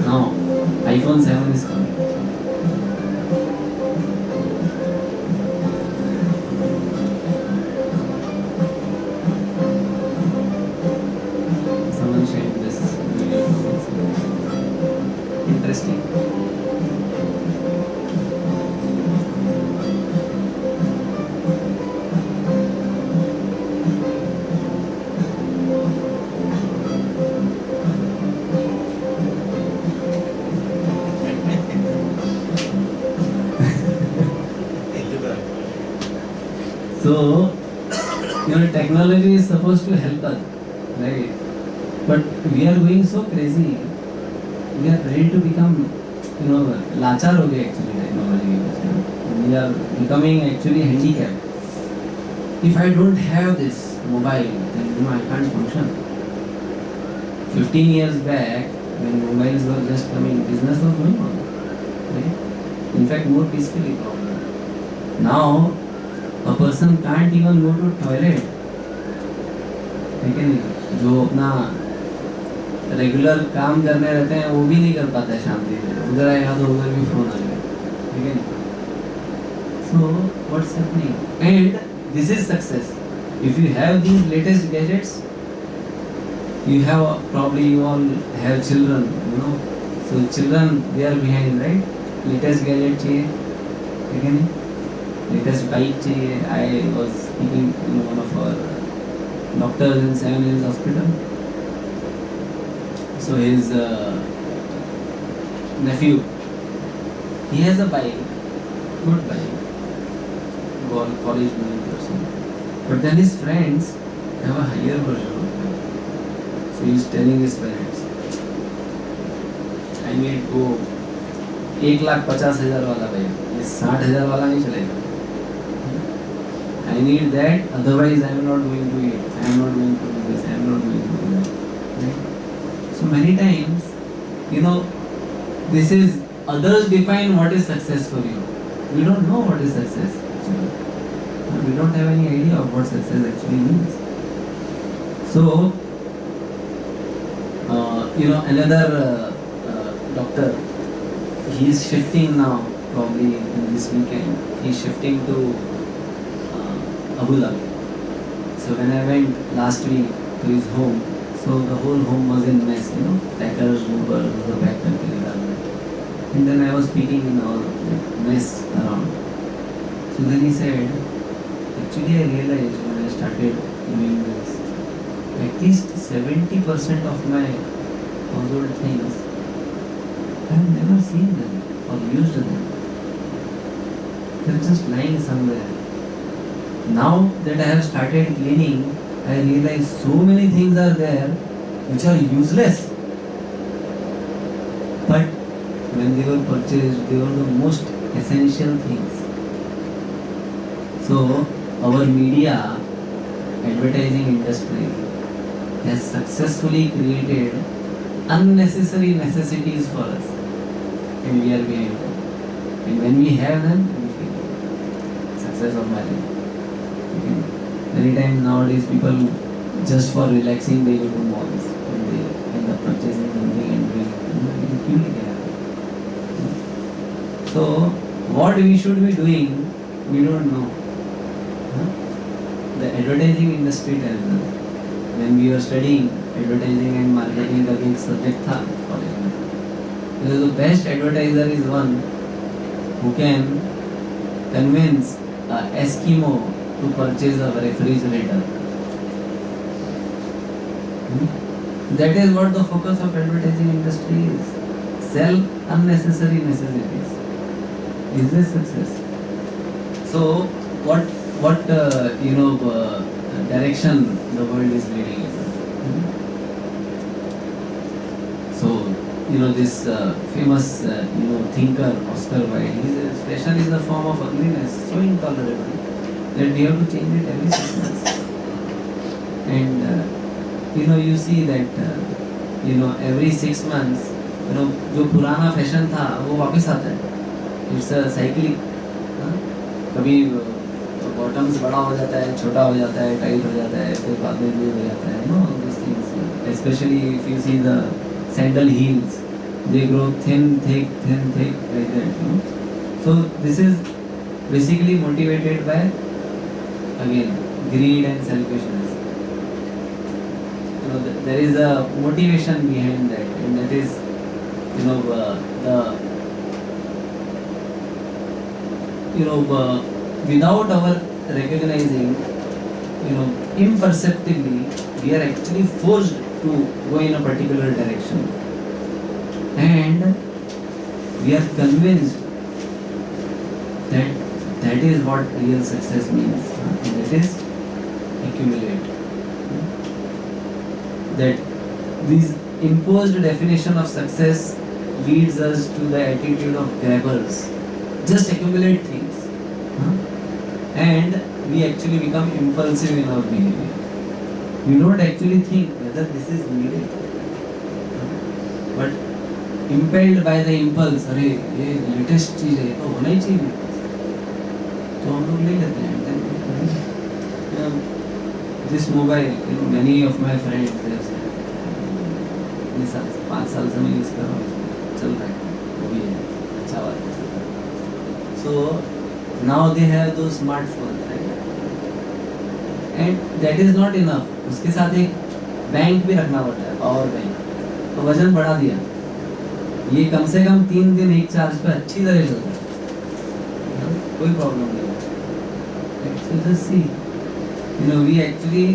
Now, iPhone 7 is coming. Someone shared this video. Interesting. So, technology is supposed to help us, right? But we are going so crazy. We are ready to become, लाचार हो गए actually technology के वजह. We are becoming actually handicapped. If I don't have this mobile, then I can't function. 15 years back, when mobiles were just coming, business was going on, right? In fact, more peacefully probably. Now, a person can't even go to toilet. लेकिन जो अपना regular काम करने रहते हैं वो भी नहीं कर पाता है शांति से. उधर आएगा तो उधर भी फोन आ गया, ठीक है. So what's happening? And this is success. If you have these latest gadgets, you have probably you all have children, So children they are behind, right? Latest gadget चाहिए, ठीक है नहीं? Latest bike चाहिए. I was speaking to one of our doctors in 7 Hills Hospital. So his nephew, he has a bike, good bike, college going person. But then his friends have a higher version of bike. So he's telling his parents, I need go 1,50,000 वाला bike, ये 60,000 वाला नहीं चलेगा. I need that, otherwise I am not going to eat, I am not going to do this, I am not going to do that. Right? So many times, this is others define what is success for you. We don't know what is success actually. We don't have any idea of what success actually means. So, another doctor, he is shifting now, probably in this weekend, he is shifting to Abu Dhabi. So when I went last week to his home, so the whole home was in mess, packers, movers, the backpacker, and then I was speaking in all mess around. So then he said, actually I realized when I started doing this, at least 70% of my household things, I have never seen them or used them. They're just lying somewhere. Now that I have started cleaning, I realize so many things are there which are useless. But when they were purchased, they were the most essential things. So our media, advertising industry has successfully created unnecessary necessities for us, and we are behind them. And when we have them, we feel success of my life. Many times nowadays people just for relaxing they go to malls and they end up purchasing something and doing it. So what we should be doing, we don't know. The advertising industry tells us. When we were studying advertising and marketing, का एक subject था college में. So the best advertiser is one who can convince an Eskimo to purchase a refrigerator. That is what the focus of advertising industry is. Sell unnecessary necessities. Is this success? So what direction the world is leading in? So this famous thinker Oscar Wilde, his expression is a form of ugliness so intolerable that we have to change it every 6 months. And you see that every 6 months जो पुराना fashion था वो वापस आता है. It's a cyclic. कभी bottoms बड़ा हो जाता है, छोटा हो जाता है, टाइट हो जाता है, फिर बाद में लूज हो जाता है. This things specially if you see the sandal heels, they grow thin, thick, like that. So this is basically motivated by, again, greed and selfishness. There is a motivation behind that, and that is, without our recognizing, imperceptibly, we are actually forced to go in a particular direction, and we are convinced that that is what real success means, and that is accumulate. That this imposed definition of success leads us to the attitude of grabbers. Just accumulate things, and we actually become impulsive in our behavior. We don't actually think whether this is needed, but impelled by the impulse, अरे ये latest चीज है तो होना ही चाहिए मेरे पास, तो हम लोग ले लेते हैं. This mobile, many of my friends, they have said, 5 साल से मैं यूज कर रहा हूँ, चल रहा है, वो भी है, अच्छा बात है. So now they have those smartphones, right? And that is not enough. उसके साथ एक बैंक भी रखना पड़ता है, पावर बैंक. तो वजन बढ़ा दिया, ये कम से कम 3 दिन एक चार्ज पे अच्छी तरह चलता है, कोई प्रॉब्लम नहीं है. So just see, we actually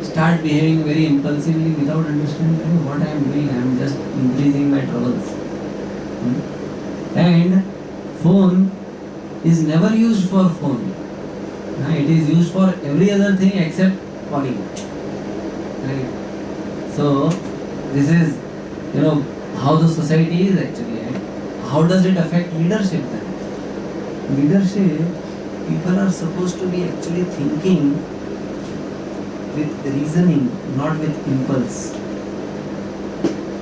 start behaving very impulsively without understanding what I am doing. I am just increasing my troubles. And phone is never used for phone. It is used for every other thing except calling. Right? So this is, how the society is actually. Right? How does it affect leadership then? Leadership, people are supposed to be actually thinking with reasoning, not with impulse.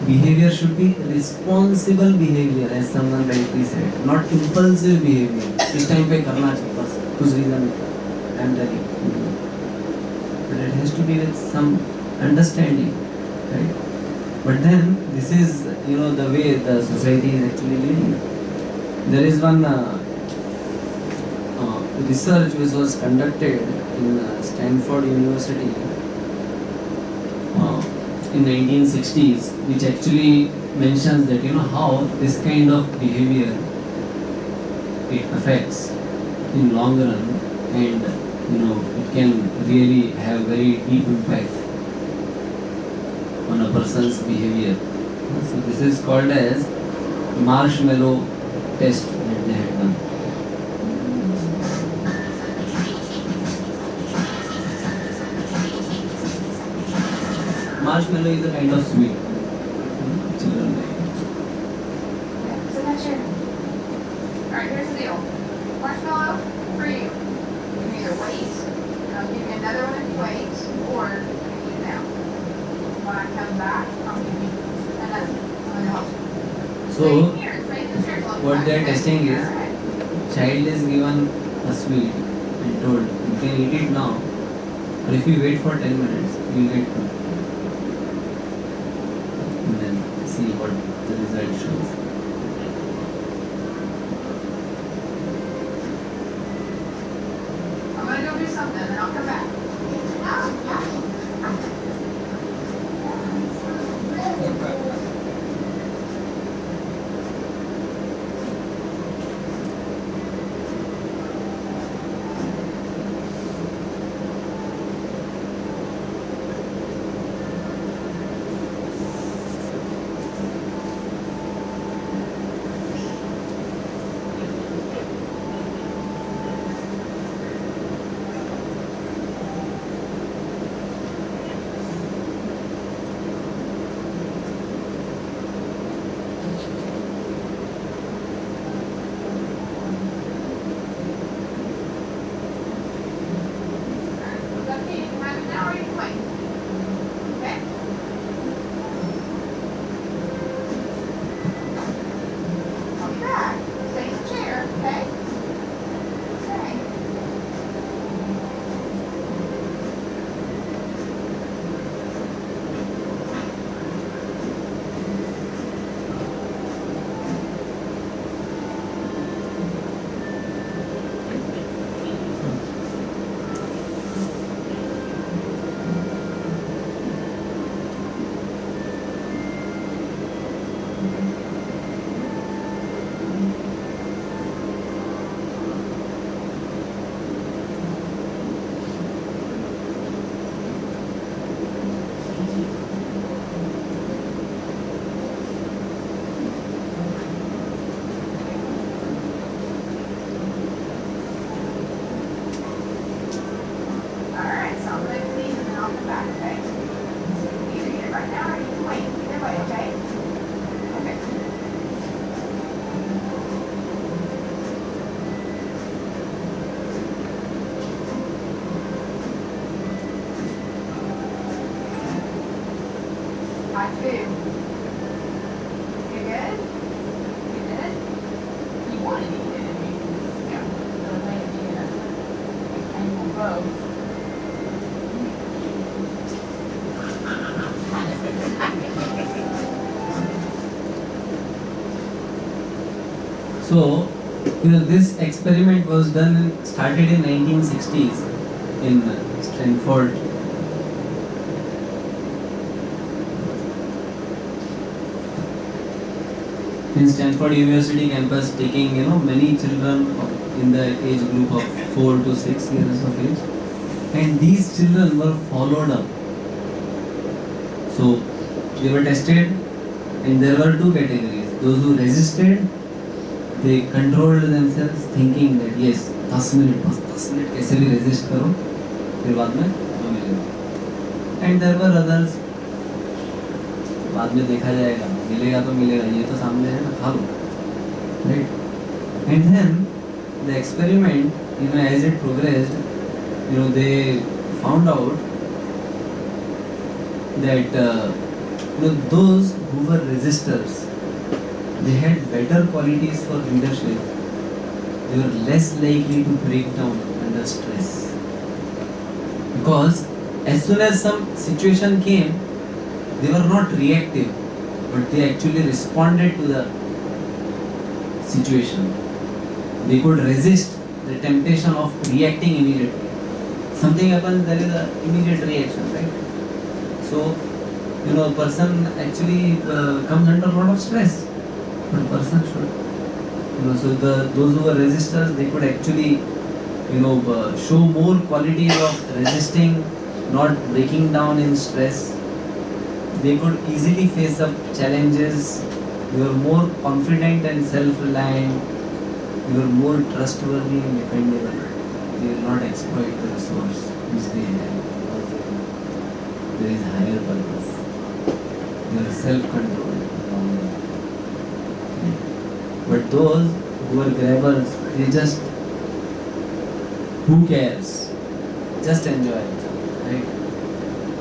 Behavior should be responsible behavior, as someone rightly said, not impulsive behavior. इस time पे करना चाहिए बस कुछ reason नहीं, I am telling you. But it has to be with some understanding, right? But then this is, the way the society is actually leading. There is one research which was conducted in Stanford University in 1960s, which actually mentions that how this kind of behavior it affects in long run, and it can really have very deep impact on a person's behavior. So this is called as marshmallow test that they had done. Marshmallow is a kind of sweet. Children like. So that's your. Alright, here's the deal. Marshmallow for you. You can either wait, I'll give you another one if you wait, or you can eat it now. When I come back, I'll give you another one. So, Here, it's right in the chair. what they are testing is, Alright. child is given a sweet and told, you can eat it now, or if you wait for 10 minutes, you will get two. And then see what the result shows. I'm gonna go do something, and I'll come back. So, this experiment was started in 1960s in Stanford. In Stanford University campus, taking many children in the age group of 4 to 6 years of age, and these children were followed up. So they were tested, and there were two categories. Those who resisted, they controlled themselves, thinking that yes, 10 minute बस 10 minute कैसे भी resist करो, फिर बाद में मिलेगा. And there were others, बाद में देखा जाएगा, मिलेगा तो मिलेगा, ये तो सामने है ना, खा लो, right? And then the experiment, as it progressed, they found out that those who were resistors, they had better qualities for leadership. They were less likely to break down under stress, because as soon as some situation came, they were not reactive, but they actually responded to the situation. They could resist the temptation of reacting immediately. Something happens, there is an immediate reaction, right? So, a person actually comes under a lot of stress. But a person should, so those who were resistors, they could actually, show more qualities of resisting, not breaking down in stress. They could easily face up challenges. They were more confident and self-reliant. They were more trustworthy and dependable. They will not exploit the resource which they have. There is higher purpose. They are self-controlled. But those who were grabbers, they just, who cares? Just enjoy it, right?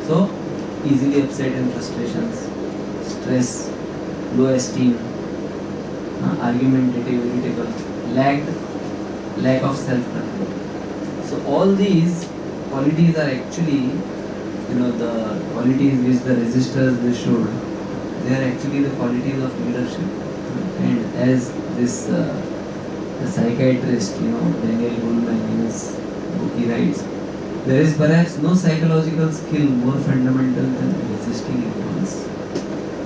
So, easily upset and frustrations, stress, low esteem, argumentative, irritable, lack of self-control. So all these qualities are actually, the qualities which the resistors they showed, they are actually the qualities of leadership. And as this the psychiatrist, Daniel Goleman, in his book he writes, there is perhaps no psychological skill more fundamental than resisting impulse.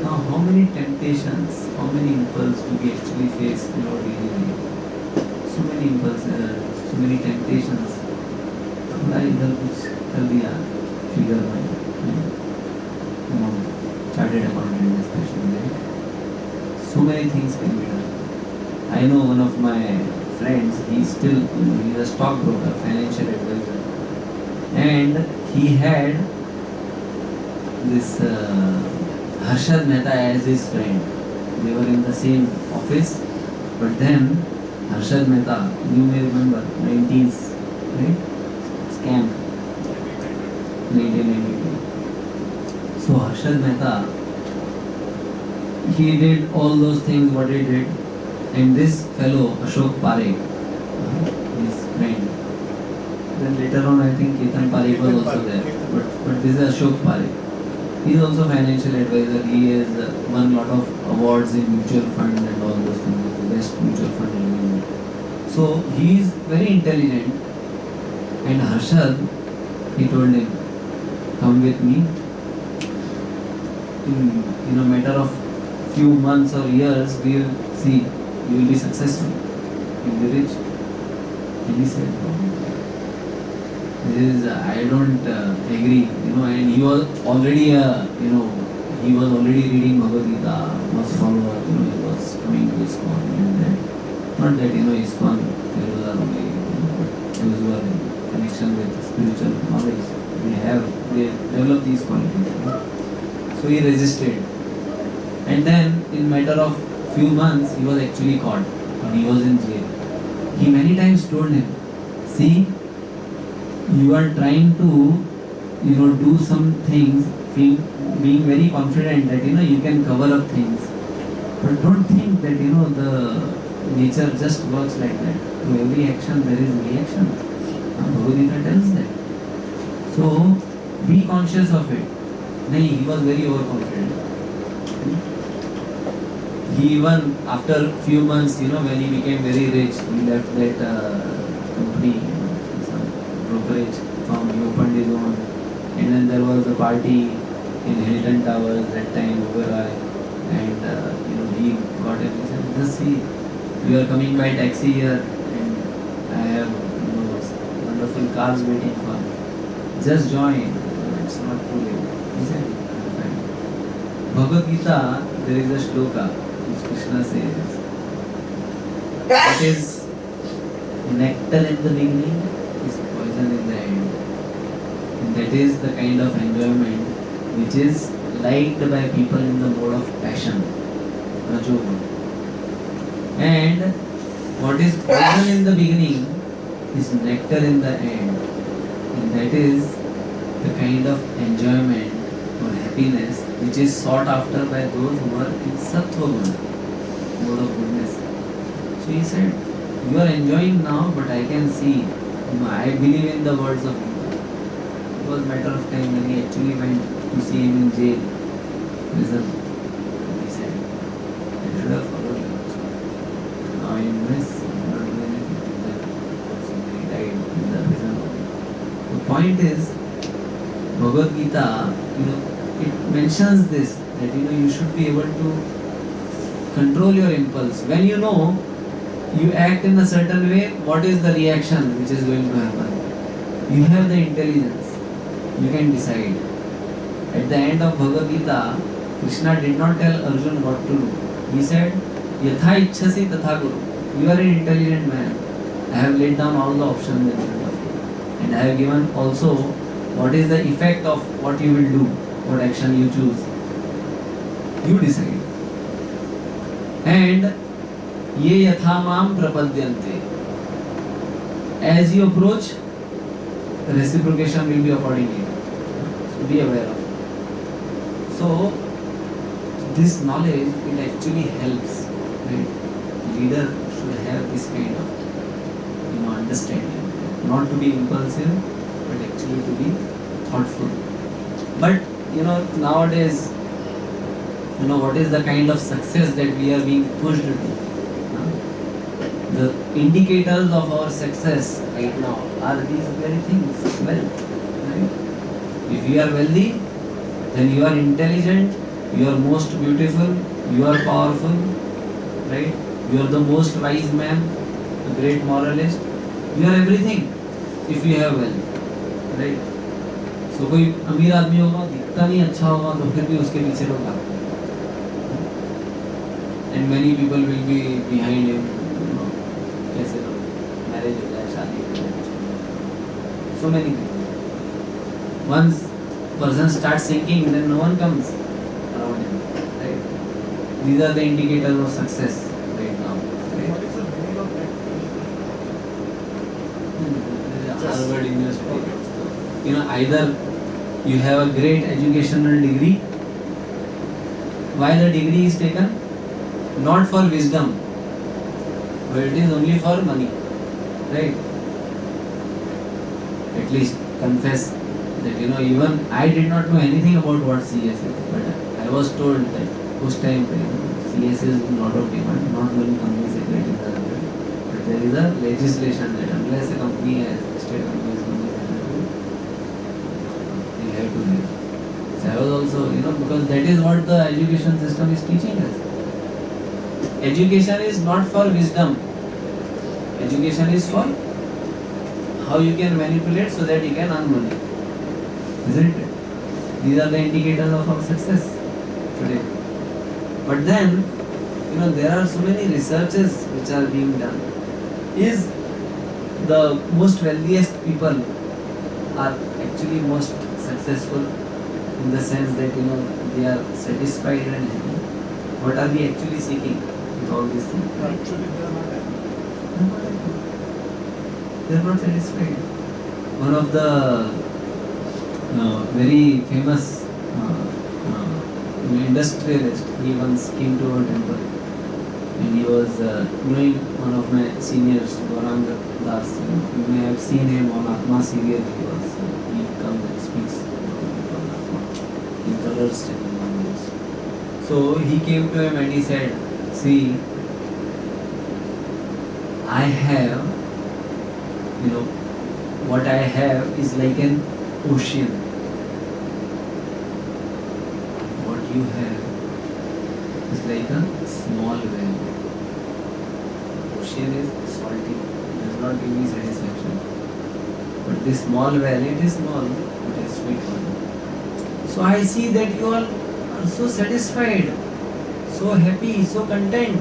Now, how many temptations, how many impulses do we actually face in our daily life? So many impulses, so many temptations. थोड़ा इधर कुछ कर दिया, figure में, chartered accountant especially, right? So many things can be done. I know one of my friends, he's a stockbroker, financial advisor, and he had this Harshad Mehta as his friend. They were in the same office, but then Harshad Mehta, you may remember, 90s, right? Scam, 1992. So Harshad Mehta, he did all those things what he did, and this fellow Ashok Parekh, his friend. Then later on, I think Ketan Parekh was also there, but this is Ashok Parekh. He is also financial advisor. He has won a lot of awards in mutual fund and all those things, the best mutual fund in India. So he is very intelligent. And Harshad, he told him, come with me. In a matter of few months or years, we will see, you will be successful, you will be rich. And he said, I don't agree, and he was already, he was already reading Bhagavad Gita, was follower, he was coming to ISKCON, and not that, ISKCON fellows are only, those who are in connection with spiritual knowledge, they develop these qualities. So he resisted. And then, in matter of few months, he was actually caught, and he was in jail. He many times told him, see, you are trying to, do some things, being very confident that, you can cover up things. But don't think that, the nature just works like that. To every action, there is reaction. Bhagavad Gita tells that. So, be conscious of it. No, he was very overconfident. he even after few months, when he became very rich, he left that company, some brokerage firm. He opened his own, and then there was a party in Hilton Towers that time over, and he got it. He said, "Just see, we are coming by taxi here, and I have wonderful cars waiting for me. Just join. It's not too late." He said, "Fine." Bhagavad Gita, there is a shloka which Krishna says, "What is nectar in the beginning is poison in the end." And that is the kind of enjoyment which is liked by people in the mode of passion, Rajogun. And what is poison in the beginning is nectar in the end. And that is the kind of enjoyment or happiness which is sought after by those who are in Sattva Guna, mode of goodness. So he said, "You are enjoying now, but I can see, I believe in the words of Gita." It was a matter of time when he actually went to see him in jail, prison. He said, "I should have followed you. Now I miss not doing anything." So he died in the prison. The point is, Bhagavad Gita, it mentions this, that you should be able to control your impulse. When you act in a certain way, what is the reaction which is going to happen? You have the intelligence. You can decide. At the end of Bhagavad Gita, Krishna did not tell Arjuna what to do. He said, "Yatha ichhasi tatha kuru." You are an intelligent man. I have laid down all the options in front of you. And I have given also what is the effect of what you will do, what action you choose. You decide. And ye yatha mam prapadyante. As you approach, the reciprocation will be accordingly. So be aware of it. So this knowledge, it actually helps. Right? Leader should have this kind of understanding. Not to be impulsive, but actually to be thoughtful. But nowadays, what is the kind of success that we are being pushed to? The indicators of our success right now are these very things. Wealth, right? If you are wealthy, then you are intelligent, you are most beautiful, you are powerful, right? You are the most wise man, a great moralist. You are everything if you have wealth, right? So कोई अमीर आदमी होगा, दिखता नहीं अच्छा होगा, तो फिर भी उसके पीछे लोग भागते हैं. And many people will be behind him. कैसे लोग मैरिज हो जाए, शादी हो जाए. So many people. Once person starts sinking, then no one comes around him. Right? These are the indicators of success right now. Right? What is the meaning of that? Harvard University. Either you have a great educational degree. Why the degree is taken? Not for wisdom, but it is only for money. Right? At least confess that even I did not know anything about what CS is, but I was told that uस time CS is not of demand, not many companies secretary are there, but there is a legislation that unless a company has state company is going they have to have. So I was also because that is what the education system is teaching us. Education is not for wisdom. Education is for how you can manipulate so that you can earn money. Isn't it? These are the indicators of our success today. But then, there are so many researches which are being done. Is the most wealthiest people are actually most successful in the sense that they are satisfied and happy? What are we actually seeking with all these things? Actually, they are not happy. They are not satisfied. One of the very famous industrialist, he once came to our temple and he was knowing one of my seniors, Gaurang Das. You may have seen him on Atma serial. He comes and speaks in colors. So he came to him and he said, See, I have, what I have is like an ocean. What you have is like a small well. Ocean is salty, it does not give me satisfaction. But this small well, it is small, it is sweet one. So I see that you all are so satisfied, so happy, so content,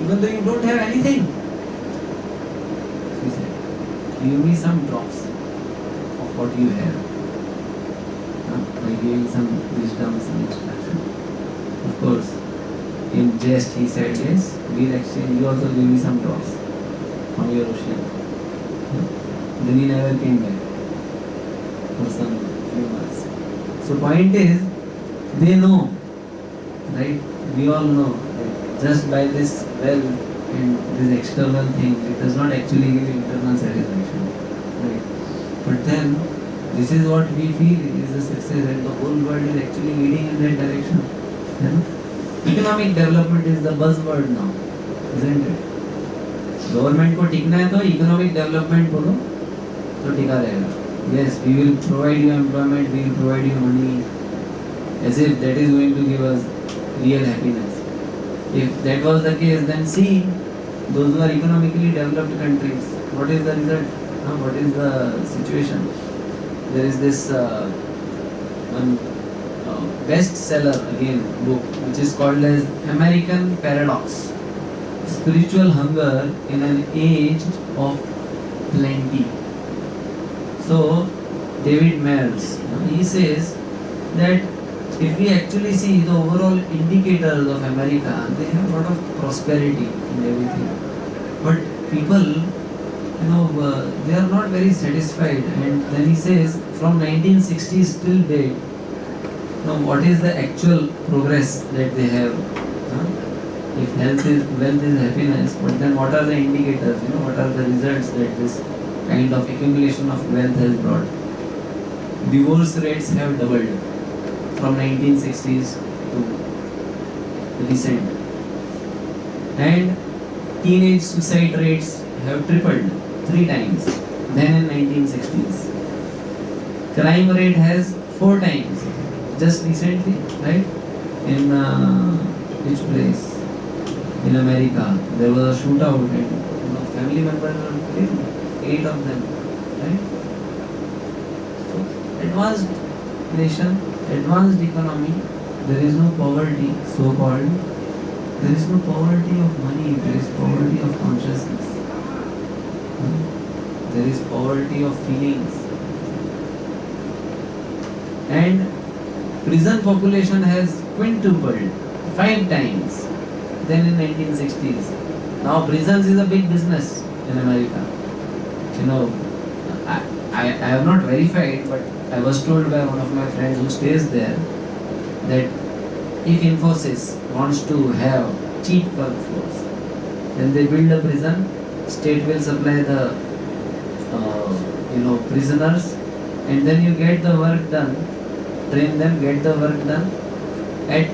even though you don't have anything. He said, give me some drops of what you have. By giving some wisdom, some instruction. Of course, in jest he said, yes, we'll exchange, you also give me some drops from your ocean. Then he never came back for some few months. So point is, they know, right? We all know that just by this wealth and this external thing, it does not actually give internal satisfaction, right? But then, this is what we feel is the success, and the whole world is actually leading in that direction. Economic development is the buzzword now, isn't it? Government को टिकना है तो economic development बोलो तो टिका रहेगा. Yes, we will provide you employment, we will provide you money, as if that is going to give us real happiness. If that was the case, then see those who are economically developed countries, what is the result? What is the situation? There is this one bestseller again book which is called as American Paradox, Spiritual Hunger in an Age of Plenty. So David Mayers, he says that if we actually see the overall indicators of America, they have a lot of prosperity and everything, but people, they are not very satisfied. And then he says, from 1960s till date, what is the actual progress that they have? If wealth is happiness, but then what are the indicators? What are the results that this kind of accumulation of wealth has brought? Divorce rates have doubled from 1960s to recent, and teenage suicide rates have tripled 3 times than in 1960s. Crime rate has 4 times just recently, right? In which place? In America, there was a shootout and family members were killed, 8 of them, right? So, advanced nation, advanced economy, there is no poverty, so called. There is no poverty of money, there is poverty of consciousness. There is poverty of feelings. And prison population has quintupled 5 times than in 1960s. Now prisons is a big business in America. I have not verified, but I was told by one of my friends who stays there that if Infosys wants to have cheap workforce, then they build a prison, state will supply the prisoners, and then you get the work done, train them, get the work done at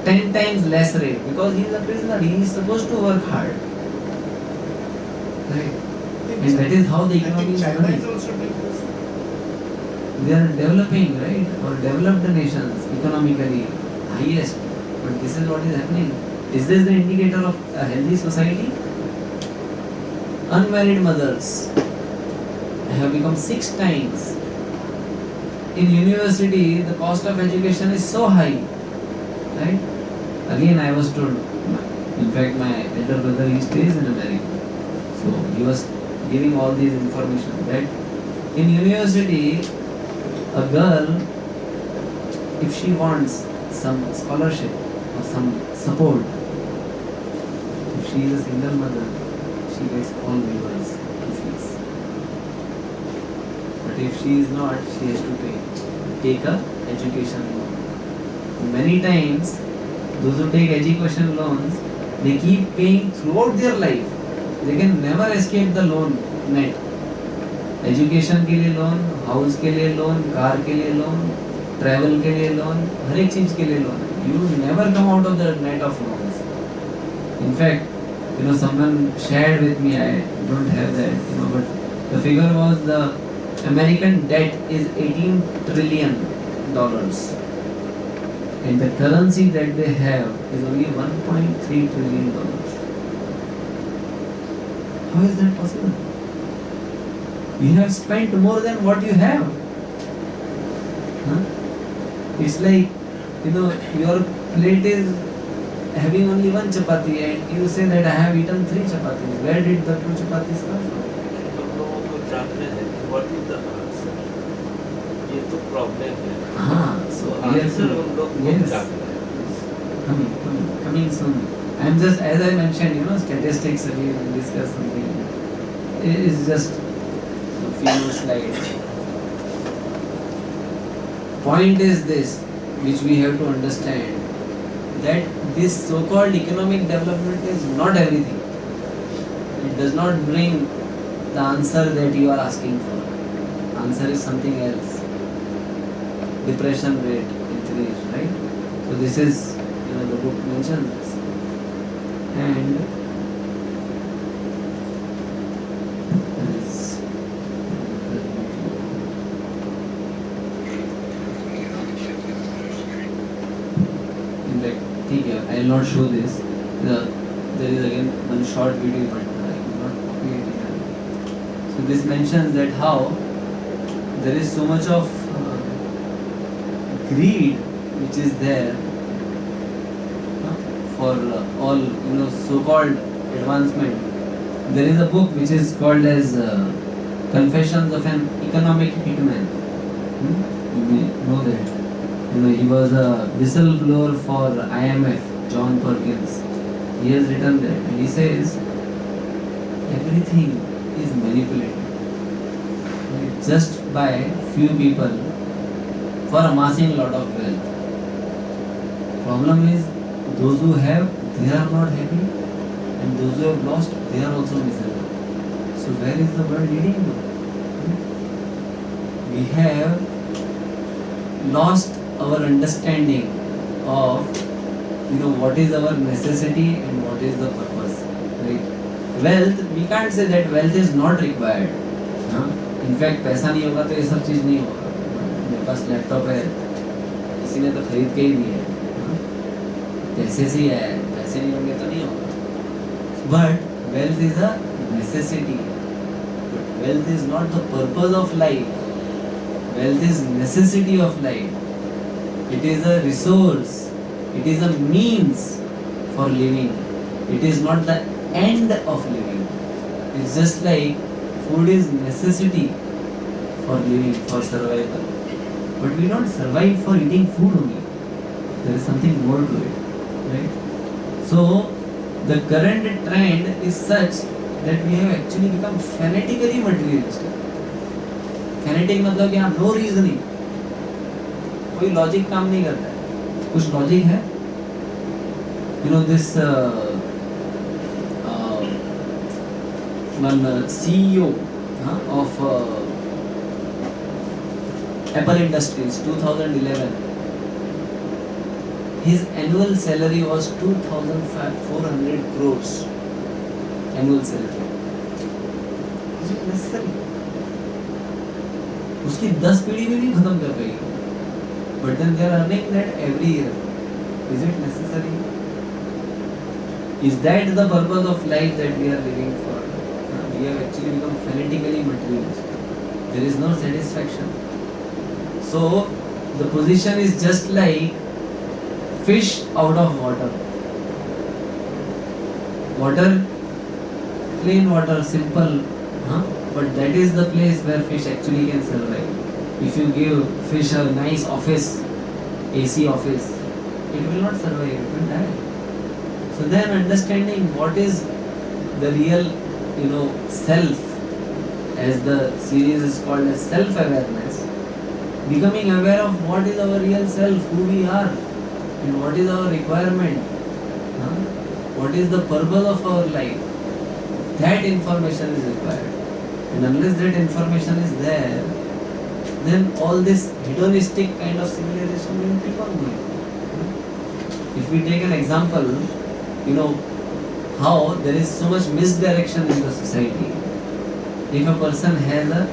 10 times less rate, because he is a prisoner, he is supposed to work hard, right? And that is how the economy is running. They are developing, right, or developed nations economically highest, but this is what is happening. Is this the indicator of a healthy society? Unmarried mothers have become 6 times. In university, the cost of education is so high, right? Again, I was told, in fact, my elder brother, he stays in America, so he was giving all these information that in university, a girl, if she wants some scholarship or some support, if she is a single mother, she gets all waivers in fees. But if she is not, she has to take a education loan. Many times, those who take education loans, they keep paying throughout their life. They can never escape the loan net. Education के लिए loan, house के लिए loan, car के लिए loan, travel के लिए loan, हर एक चीज के लिए loan. You never come out of the net of loans. In fact, someone shared with me, I don't have that, but the figure was the American debt is $18 trillion, and the currency that they have is only $1.3 trillion. How is that possible? You have spent more than what you have. Huh? It's like, your plate is having only one chapati and you say that I have eaten 3 chapatis. Where did the 2 chapatis come from? What is the answer? ये तो problem है. So Answer हम लोग को yes. जानना है. Coming soon. I'm just, as I mentioned, statistics, we will discuss something. It is just a few slides. Point is this, which we have to understand, that this so-called economic development is not everything. It does not bring the answer that you are asking for. Answer is something else. Depression rate increase, right? So this is, the book mentions this. And in fact, I will not show this. There is again one short video, but I will not copy it here. So this mentions that how there is so much of greed which is there for all so-called advancement. There is a book which is called as Confessions of an Economic Hitman. You may know that. He was a whistleblower for IMF, John Perkins. He has written that, and he says everything is manipulated just by few people for amassing lot of wealth. Problem is, those who have, they are not happy, and those who have lost, they are also miserable. So where is the world leading to? We have lost our understanding of what is our necessity and what is the purpose, right? Wealth, we can't say that wealth is not required. In fact, पैसा नहीं होगा तो ये सब चीज़ नहीं होगा. मेरे पास laptop है, किसी ने तो खरीद के ही दिया है. पैसे से ही है, पैसे नहीं होंगे तो नहीं होगा. But wealth is a necessity. But wealth is not the purpose of life. Wealth is necessity of life. It is a resource. It is a means for living. It is not the end of living. It's just like food is necessity for living, for survival. But we don't survive for eating food only. There is something more to it, right? So the current trend is such that we have actually become fanatically materialistic. Fanatic मतलब क्या? No reasoning. कोई logic काम नहीं करता है. कुछ logic है? This one CEO of Apple Industries, 2011. His annual salary was 2,400 crores. Annual salary. Is it necessary? उसकी 10 पीढ़ी भी नहीं खत्म कर पाएगी. But then they are earning that every year. Is it necessary? Is that the purpose of life that we are living for? We have actually become fanatically materialistic. There is no satisfaction. So the position is just like fish out of water. Water, plain water, simple, but that is the place where fish actually can survive. If you give fish a nice office, AC office, it will not survive, it will die. So then understanding what is the real, self, as the series is called as self-awareness, becoming aware of what is our real self, who we are, and what is our requirement, what is the purpose of our life. That information is required. And unless that information is there, then all this hedonistic kind of civilization will keep on going. If we take an example, how there is so much misdirection in the society. If a person has a,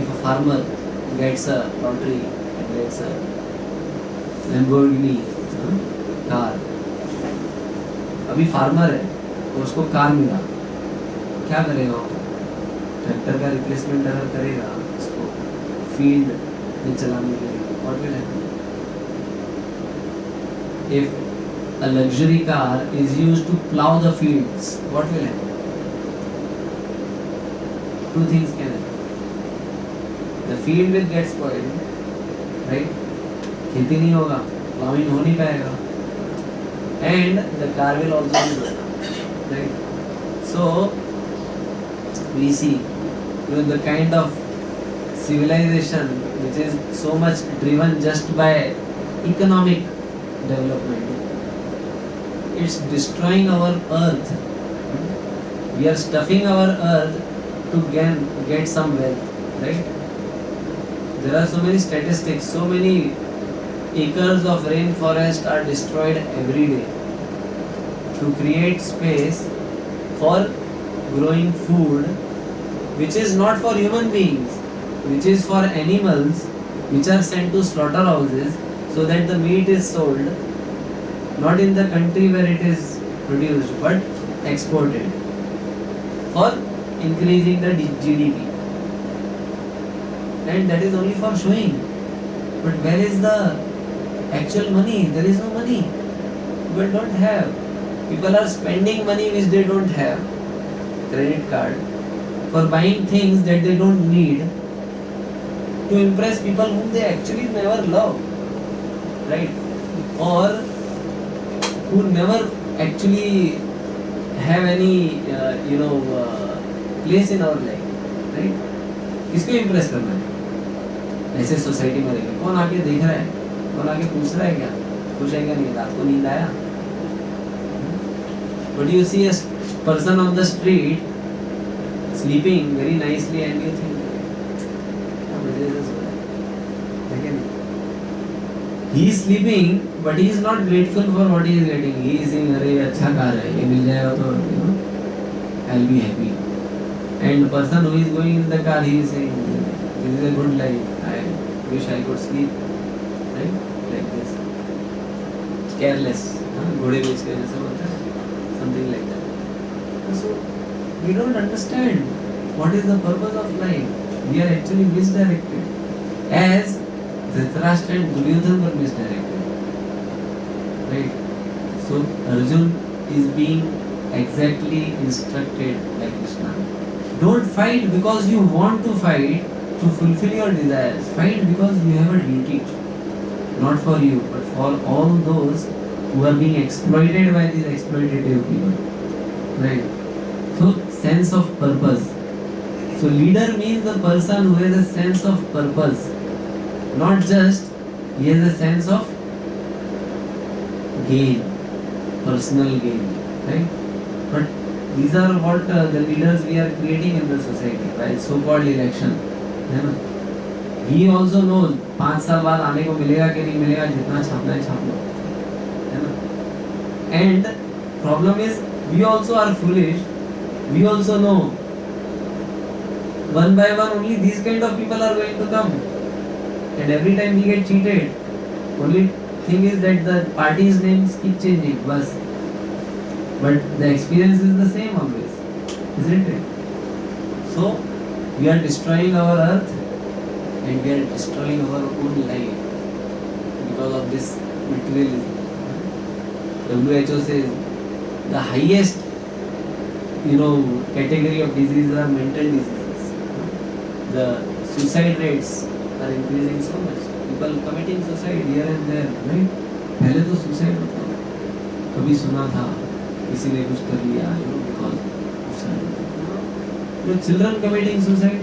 if a farmer gets a lottery and gets a Lamborghini car, अभी farmer है तो उसको car मिला, क्या करेगा वो? Tractor का replacement अगर करेगा उसको फील्ड में चलाने के लिए, what will happen? If a luxury car is used to plow the fields, what will happen? Two things can happen. The field will get spoiled, right? खेती नहीं होगा, plowing हो नहीं पाएगा, and the car will also be broken, right? So we see, the kind of civilization which is so much driven just by economic development, it's destroying our earth. We are stuffing our earth to get some wealth, right? There are so many statistics, so many acres of rainforest are destroyed every day to create space for growing food which is not for human beings, which is for animals, which are sent to slaughterhouses so that the meat is sold not in the country where it is produced but exported for increasing the GDP, and that is only for showing. But where is the actual money? There is no money. People don't have. People are spending money which they don't have, credit card, for buying things that they don't need to impress people whom they actually never love, right? Or who never actually have any place in our life, right? किसको impress करना है? ऐसे society में रहेंगे, कौन आके देख रहा है, कौन आके पूछ रहा है क्या, खुश है क्या नहीं, रात को नींद आया? But you see a person on the street sleeping very nicely and you think, क्या मजे से सो रहा है क्या नहीं? He is sleeping but he is not grateful for what he is getting. He is saying, अरे अच्छा कार है, ये मिल जाएगा तो I'll be happy. And the person who is going in the car, he is saying, this is a good life, I wish I could sleep, right? Like this. Careless, घोड़े बेच के जैसे बोलते हैं, something like that. So we don't understand what is the purpose of life. We are actually misdirected, as Dhritarashtra and Duryodhana were misdirected, right? So Arjun is being exactly instructed by Krishna. Don't fight because you want to fight to fulfill your desires. Fight because you have a duty, not for you, but for all those who are being exploited by these exploitative people, right? So sense of purpose. So leader means a person who has a sense of purpose, not just he has a sense of gain, personal gain, right? But these are what the leaders we are creating in the society by so-called election, है ना? He also knows 5 साल बाद आने को मिलेगा कि नहीं मिलेगा, जितना छापना है छाप लो, है ना? And problem is we also are foolish. We also know one by one only these kind of people are going to come, and every time we get cheated. Only thing is that the party's names keep changing, bus. But the experience is the same always, isn't it? So we are destroying our earth and we are destroying our own life because of this materialism. WHO says the highest category of diseases are mental diseases. The suicide rates are increasing so much. People committing suicide here and there, right? पहले तो suicide होता था, कभी सुना था किसी ने कुछ कर लिया, because suicide. The children committing suicide,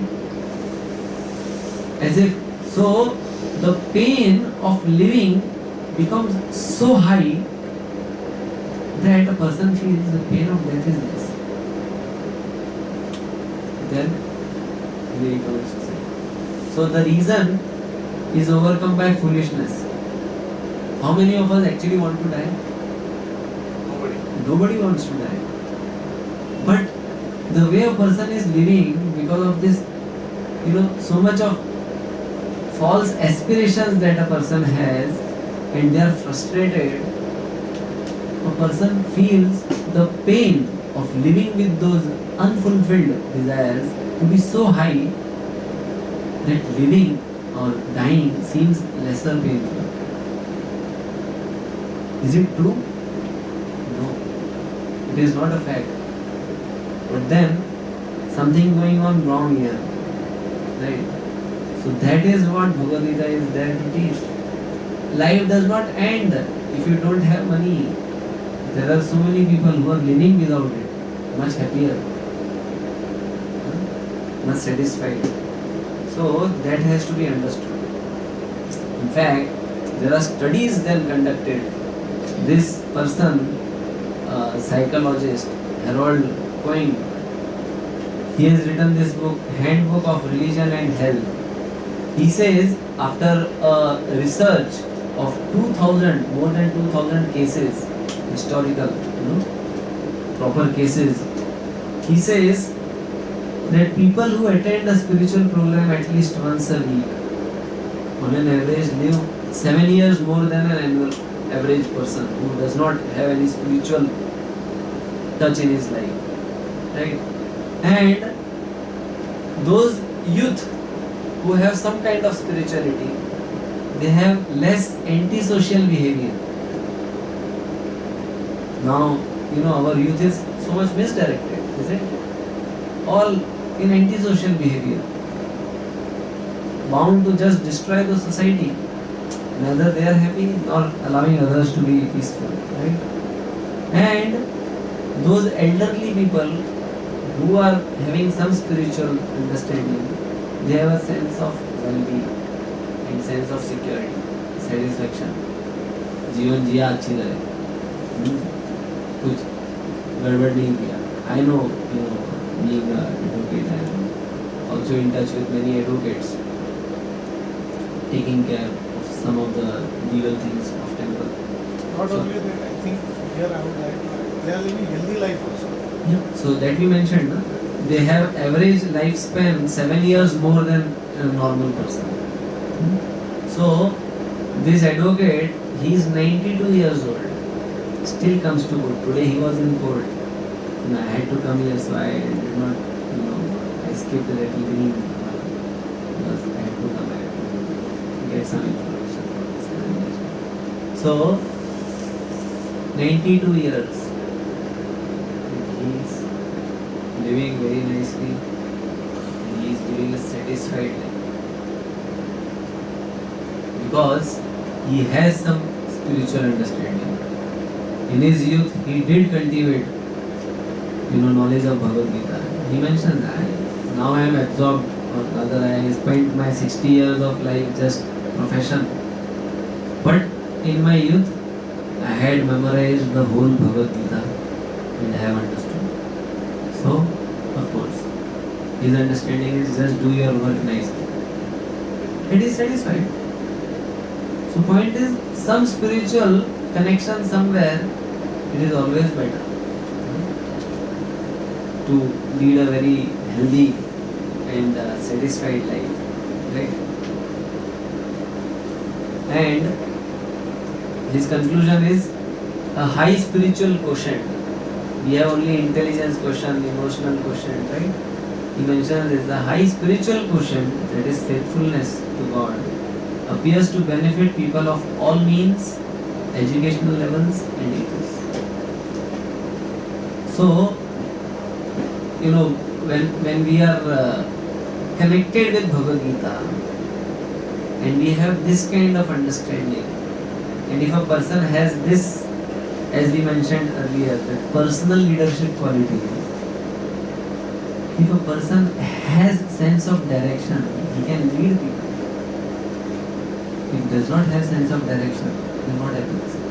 as if so the pain of living becomes so high that a person feels the pain of death is less. Then they commit suicide. So the reason is overcome by foolishness. How many of us actually want to die? Nobody. Nobody wants to die. the way a person is living, because of this, so much of false aspirations that a person has, and they are frustrated, a person feels the pain of living with those unfulfilled desires to be so high that living or dying seems lesser painful. Is it true? No. It is not a fact. But then, something going on wrong here. Right? So that is what Bhagavad Gita is there to teach. Life does not end if you don't have money. There are so many people who are living without it, much happier, much satisfied. So that has to be understood. In fact, there are studies then conducted. This person, psychologist Harold Cohen, he has written this book, Handbook of Religion and Health. He says after a research of 2000, more than 2000 cases, historical, proper cases, he says that people who attend a spiritual program at least once a week, on an average, live 7 years more than an annual average person who does not have any spiritual touch in his life. Right? And those youth who have some kind of spirituality, they have less antisocial behavior. Now, our youth is so much misdirected, isn't it? All in antisocial behavior, bound to just destroy the society. Neither they are happy nor allowing others to be peaceful, right? And those elderly people who are having some spiritual understanding, they have a sense of well-being and sense of security, satisfaction. जीवन जिया अच्छी तरह, कुछ गड़बड़ नहीं किया. I know, being an advocate, I am also in touch with many advocates, taking care of some of the legal things of temple. Not only that, I think here I would like to add, they are living healthy life also. Yeah. So that we mentioned, they have average lifespan 7 years more than a normal person. So this advocate, he is 92 years old, still comes to court. Today he was in court. I had to come here, so I did not, I skipped that evening because I had to come back to get some information for this presentation. So, 92 years, he is living very nicely, and he is living a satisfied life because he has some spiritual understanding. In his youth, he did cultivate knowledge of Bhagavad Gita. He mentioned that now I am absorbed, or rather I spent my 60 years of life just profession. But in my youth, I had memorized the whole Bhagavad Gita and I have understood. So, of course, his understanding is just do your work nicely. It is satisfied. So, point is, some spiritual connection somewhere, it is always better to lead a very healthy and satisfied life, right? And his conclusion is a high spiritual quotient. We have only intelligence quotient, emotional quotient, right? He mentions this, the high spiritual quotient, that is faithfulness to God, appears to benefit people of all means, educational levels and ages. So, when we are connected with Bhagavad Gita and we have this kind of understanding, and if a person has this, as we mentioned earlier, that personal leadership quality, if a person has sense of direction, he can lead people. If does not have sense of direction, then what happens?